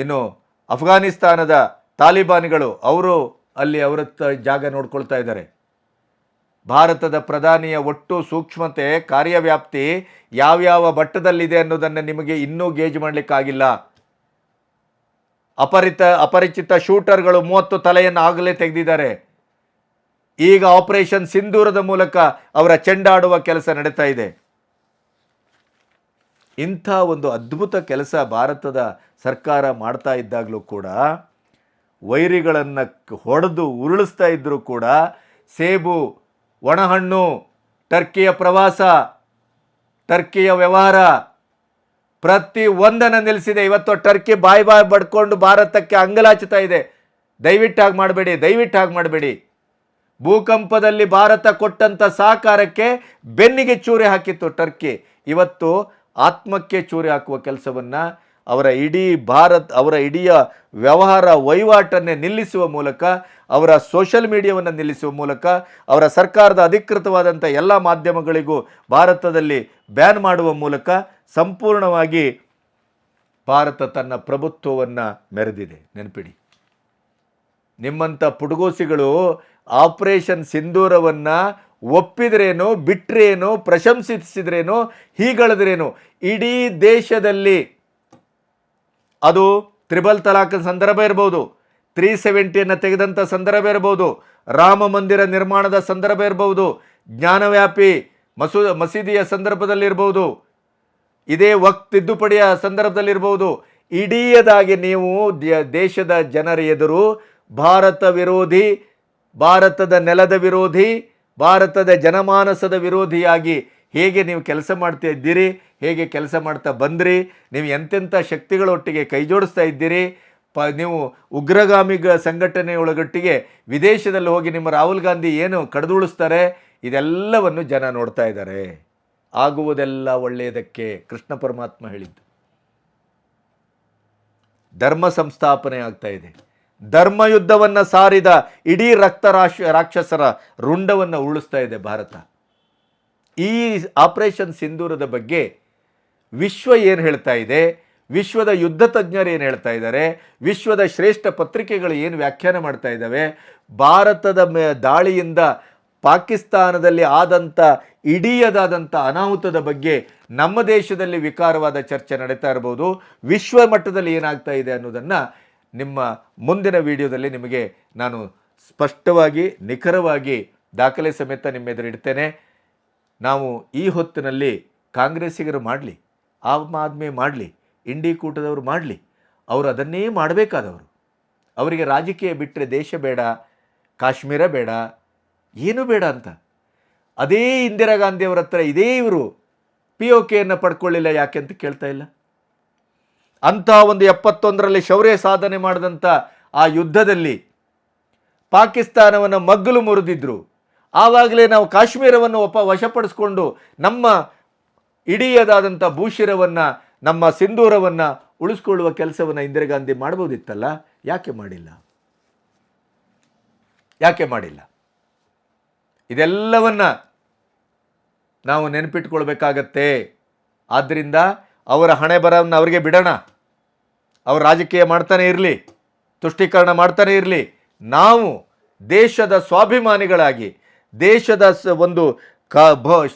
ಇನ್ನು ಅಫ್ಘಾನಿಸ್ತಾನದ ತಾಲಿಬಾನಿಗಳು ಅವರು ಅಲ್ಲಿ ಅವರ ಜಾಗ ನೋಡ್ಕೊಳ್ತಾ ಇದ್ದಾರೆ. ಭಾರತದ ಪ್ರಧಾನಿಯ ಒಟ್ಟು ಸೂಕ್ಷ್ಮತೆ, ಕಾರ್ಯವ್ಯಾಪ್ತಿ ಯಾವ್ಯಾವ ಮಟ್ಟದಲ್ಲಿದೆ ಅನ್ನೋದನ್ನು ನಿಮಗೆ ಇನ್ನೂ ಗೇಜ್ ಮಾಡಲಿಕ್ಕಾಗಿಲ್ಲ. ಅಪರಿಚಿತ ಶೂಟರ್ಗಳು 30 ತಲೆಯನ್ನು ಆಗಲೇ ತೆಗೆದಿದ್ದಾರೆ. ಈಗ ಆಪರೇಷನ್ ಸಿಂಧೂರದ ಮೂಲಕ ಅವರ ಚೆಂಡಾಡುವ ಕೆಲಸ ನಡೀತಾ ಇದೆ. ಇಂಥ ಒಂದು ಅದ್ಭುತ ಕೆಲಸ ಭಾರತದ ಸರ್ಕಾರ ಮಾಡ್ತಾ ಇದ್ದಾಗಲೂ ಕೂಡ, ವೈರಿಗಳನ್ನು ಹೊಡೆದು ಉರುಳಿಸ್ತಾ ಇದ್ದರೂ ಕೂಡ, ಸೇಬು, ಒಣಹಣ್ಣು, ಟರ್ಕಿಯ ಪ್ರವಾಸ, ಟರ್ಕಿಯ ವ್ಯವಹಾರ ಪ್ರತಿ ಒಂದನ್ನು ನಿಲ್ಲಿಸಿದೆ. ಇವತ್ತು ಟರ್ಕಿ ಬಾಯಿ ಬಡ್ಕೊಂಡು ಭಾರತಕ್ಕೆ ಅಂಗಲಾಚುತ್ತಾ ಇದೆ. ದಯವಿಟ್ಟು ಹಾಗೆ ಮಾಡಬೇಡಿ, ದಯವಿಟ್ಟು ಹಾಗೆ ಮಾಡಬೇಡಿ. ಭೂಕಂಪದಲ್ಲಿ ಭಾರತ ಕೊಟ್ಟಂಥ ಸಹಕಾರಕ್ಕೆ ಬೆನ್ನಿಗೆ ಚೂರಿ ಹಾಕಿತ್ತು ಟರ್ಕಿ. ಇವತ್ತು ಆತ್ಮಕ್ಕೆ ಚೂರಿ ಹಾಕುವ ಕೆಲಸವನ್ನು, ಅವರ ಇಡೀ ವ್ಯವಹಾರ ವಹಿವಾಟನ್ನೇ ನಿಲ್ಲಿಸುವ ಮೂಲಕ, ಅವರ ಸೋಷಿಯಲ್ ಮೀಡಿಯಾವನ್ನು ನಿಲ್ಲಿಸುವ ಮೂಲಕ, ಅವರ ಸರ್ಕಾರದ ಅಧಿಕೃತವಾದಂಥ ಎಲ್ಲ ಮಾಧ್ಯಮಗಳಿಗೂ ಭಾರತದಲ್ಲಿ ಬ್ಯಾನ್ ಮಾಡುವ ಮೂಲಕ ಸಂಪೂರ್ಣವಾಗಿ ಭಾರತ ತನ್ನ ಪ್ರಭುತ್ವವನ್ನು ಮೆರೆದಿದೆ. ನೆನಪಿಡಿ, ನಿಮ್ಮಂಥ ಪುಡುಗೋಸಿಗಳು ಆಪರೇಷನ್ ಸಿಂಧೂರವನ್ನು ಒಪ್ಪಿದ್ರೇನು, ಬಿಟ್ರೇನು, ಪ್ರಶಂಸಿಸಿದ್ರೇನು, ಹೀಗಳಿದ್ರೇನು, ಇಡೀ ದೇಶದಲ್ಲಿ ಅದು ತ್ರಿಬಲ್ ತಲಾಖ್ ಸಂದರ್ಭ ಇರ್ಬೋದು, 370 ತೆಗೆದಂಥ ಸಂದರ್ಭ ಇರ್ಬೋದು, ರಾಮ ಮಂದಿರ ನಿರ್ಮಾಣದ ಸಂದರ್ಭ ಇರ್ಬೋದು, ಜ್ಞಾನವ್ಯಾಪಿ ಮಸೀದಿಯ ಸಂದರ್ಭದಲ್ಲಿರ್ಬೋದು, ಇದೇ ವಕ್ಫ್ ತಿದ್ದುಪಡಿಯ ಸಂದರ್ಭದಲ್ಲಿರ್ಬೋದು, ಇಡೀದಾಗಿ ನೀವು ದೇಶದ ಜನರ ಎದುರು ಭಾರತ ವಿರೋಧಿ, ಭಾರತದ ನೆಲದ ವಿರೋಧಿ, ಭಾರತದ ಜನಮಾನಸದ ವಿರೋಧಿಯಾಗಿ ಹೇಗೆ ನೀವು ಕೆಲಸ ಮಾಡ್ತಾ ಇದ್ದೀರಿ, ಹೇಗೆ ಕೆಲಸ ಮಾಡ್ತಾ ಬಂದ್ರಿ, ನೀವು ಎಂತೆಂಥ ಶಕ್ತಿಗಳೊಟ್ಟಿಗೆ ಕೈ ಜೋಡಿಸ್ತಾ ಇದ್ದೀರಿ, ನೀವು ಉಗ್ರಗಾಮಿ ಸಂಘಟನೆಯೊಳಗಟ್ಟಿಗೆ ವಿದೇಶದಲ್ಲಿ ಹೋಗಿ ನಿಮ್ಮ ರಾಹುಲ್ ಗಾಂಧಿ ಏನು ಕಡಿದುಳಿಸ್ತಾರೆ, ಇದೆಲ್ಲವನ್ನು ಜನ ನೋಡ್ತಾ ಇದ್ದಾರೆ. ಆಗುವುದೆಲ್ಲ ಒಳ್ಳೆಯದಕ್ಕೆ ಕೃಷ್ಣ ಪರಮಾತ್ಮ ಹೇಳಿದ್ದು. ಧರ್ಮ ಸಂಸ್ಥಾಪನೆ ಆಗ್ತಾ ಇದೆ. ಧರ್ಮಯುದ್ಧವನ್ನು ಸಾರಿದ ಇಡೀ ರಾಕ್ಷಸರ ರುಂಡವನ್ನು ಉರುಳಿಸ್ತಾ ಇದೆ ಭಾರತ. ಈ ಆಪರೇಷನ್ ಸಿಂಧೂರದ ಬಗ್ಗೆ ವಿಶ್ವ ಏನು ಹೇಳ್ತಾ ಇದೆ, ವಿಶ್ವದ ಯುದ್ಧ ತಜ್ಞರು ಏನು ಹೇಳ್ತಾ ಇದ್ದಾರೆ, ವಿಶ್ವದ ಶ್ರೇಷ್ಠ ಪತ್ರಿಕೆಗಳು ಏನು ವ್ಯಾಖ್ಯಾನ ಮಾಡ್ತಾ ಇದ್ದಾವೆ, ಭಾರತದ ದಾಳಿಯಿಂದ ಪಾಕಿಸ್ತಾನದಲ್ಲಿ ಆದಂಥ ಇಡೀದಾದಂಥ ಅನಾಹುತದ ಬಗ್ಗೆ ನಮ್ಮ ದೇಶದಲ್ಲಿ ವಿಕಾರವಾದ ಚರ್ಚೆ ನಡೀತಾ ಇರ್ಬೋದು, ವಿಶ್ವ ಮಟ್ಟದಲ್ಲಿ ಏನಾಗ್ತಾ ಇದೆ ಅನ್ನೋದನ್ನು ನಿಮ್ಮ ಮುಂದಿನ ವಿಡಿಯೋದಲ್ಲಿ ನಿಮಗೆ ನಾನು ಸ್ಪಷ್ಟವಾಗಿ ನಿಖರವಾಗಿ ದಾಖಲೆ ಸಮೇತ ನಿಮ್ಮ ಎದುರು ಇಡ್ತೇನೆ. ನಾವು ಈ ಹೊತ್ತಿನಲ್ಲಿ ಕಾಂಗ್ರೆಸ್ಸಿಗರು ಮಾಡಲಿ, ಆಮ್ ಆದ್ಮಿ ಮಾಡಲಿ, ಇಂಡಿ ಕೂಟದವರು ಮಾಡಲಿ, ಅವರು ಅದನ್ನೇ ಮಾಡಬೇಕಾದವರು. ಅವರಿಗೆ ರಾಜಕೀಯ ಬಿಟ್ಟರೆ ದೇಶ ಬೇಡ, ಕಾಶ್ಮೀರ ಬೇಡ, ಏನೂ ಬೇಡ ಅಂತ. ಅದೇ ಇಂದಿರಾ ಗಾಂಧಿಯವರ ಹತ್ರ ಇದೇ ಇವರು POKಯನ್ನು ಪಡ್ಕೊಳ್ಳಿಲ್ಲ ಯಾಕೆ ಅಂತ ಕೇಳ್ತಾ ಇಲ್ಲ. ಅಂಥ ಒಂದು 71ರಲ್ಲಿ ಶೌರ್ಯ ಸಾಧನೆ ಮಾಡಿದಂಥ ಆ ಯುದ್ಧದಲ್ಲಿ ಪಾಕಿಸ್ತಾನವನ್ನು ಮಗ್ಗಲು ಮುರಿದಿದ್ರು. ಆವಾಗಲೇ ನಾವು ಕಾಶ್ಮೀರವನ್ನು ವಶಪಡಿಸ್ಕೊಂಡು ನಮ್ಮ ಇಡೀದಾದಂಥ ಭೂಶಿರವನ್ನು, ನಮ್ಮ ಸಿಂಧೂರವನ್ನು ಉಳಿಸ್ಕೊಳ್ಳುವ ಕೆಲಸವನ್ನು ಇಂದಿರಾ ಗಾಂಧಿ ಮಾಡ್ಬೋದಿತ್ತಲ್ಲ, ಯಾಕೆ ಮಾಡಿಲ್ಲ? ಇದೆಲ್ಲವನ್ನು ನಾವು ನೆನಪಿಟ್ಕೊಳ್ಬೇಕಾಗತ್ತೆ. ಆದ್ದರಿಂದ ಅವರ ಹಣೆ ಬರವನ್ನು ಅವರಿಗೆ ಬಿಡೋಣ. ಅವ್ರು ರಾಜಕೀಯ ಮಾಡ್ತಾನೆ ಇರಲಿ, ತುಷ್ಟೀಕರಣ ಮಾಡ್ತಾನೆ ಇರಲಿ, ನಾವು ದೇಶದ ಸ್ವಾಭಿಮಾನಿಗಳಾಗಿ ದೇಶದ ಒಂದು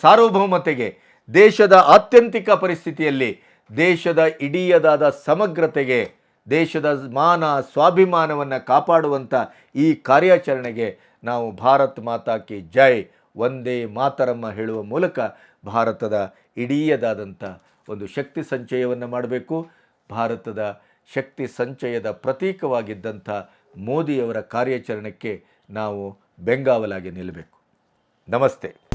ಸಾರ್ವಭೌಮತೆಗೆ, ದೇಶದ ಆತ್ಯಂತಿಕ ಪರಿಸ್ಥಿತಿಯಲ್ಲಿ ದೇಶದ ಇಡೀಯದಾದ ಸಮಗ್ರತೆಗೆ, ದೇಶದ ಮಾನ ಸ್ವಾಭಿಮಾನವನ್ನು ಕಾಪಾಡುವಂಥ ಈ ಕಾರ್ಯಾಚರಣೆಗೆ ನಾವು ಭಾರತ್ ಮಾತಾ ಕಿ ಜೈ, ಒಂದೇ ಮಾತರಮ್ಮ ಹೇಳುವ ಮೂಲಕ ಭಾರತದ ಇಡೀಯದಾದಂಥ ಒಂದು ಶಕ್ತಿ ಸಂಚಯವನ್ನು ಮಾಡಬೇಕು. ಭಾರತದ ಶಕ್ತಿ ಸಂಚಯದ ಪ್ರತೀಕವಾಗಿದ್ದಂಥ ಮೋದಿಯವರ ಕಾರ್ಯಾಚರಣೆಗೆ ನಾವು ಬೆಂಗಾವಲಾಗಿ ನಿಲ್ಲಬೇಕು. ನಮಸ್ತೆ.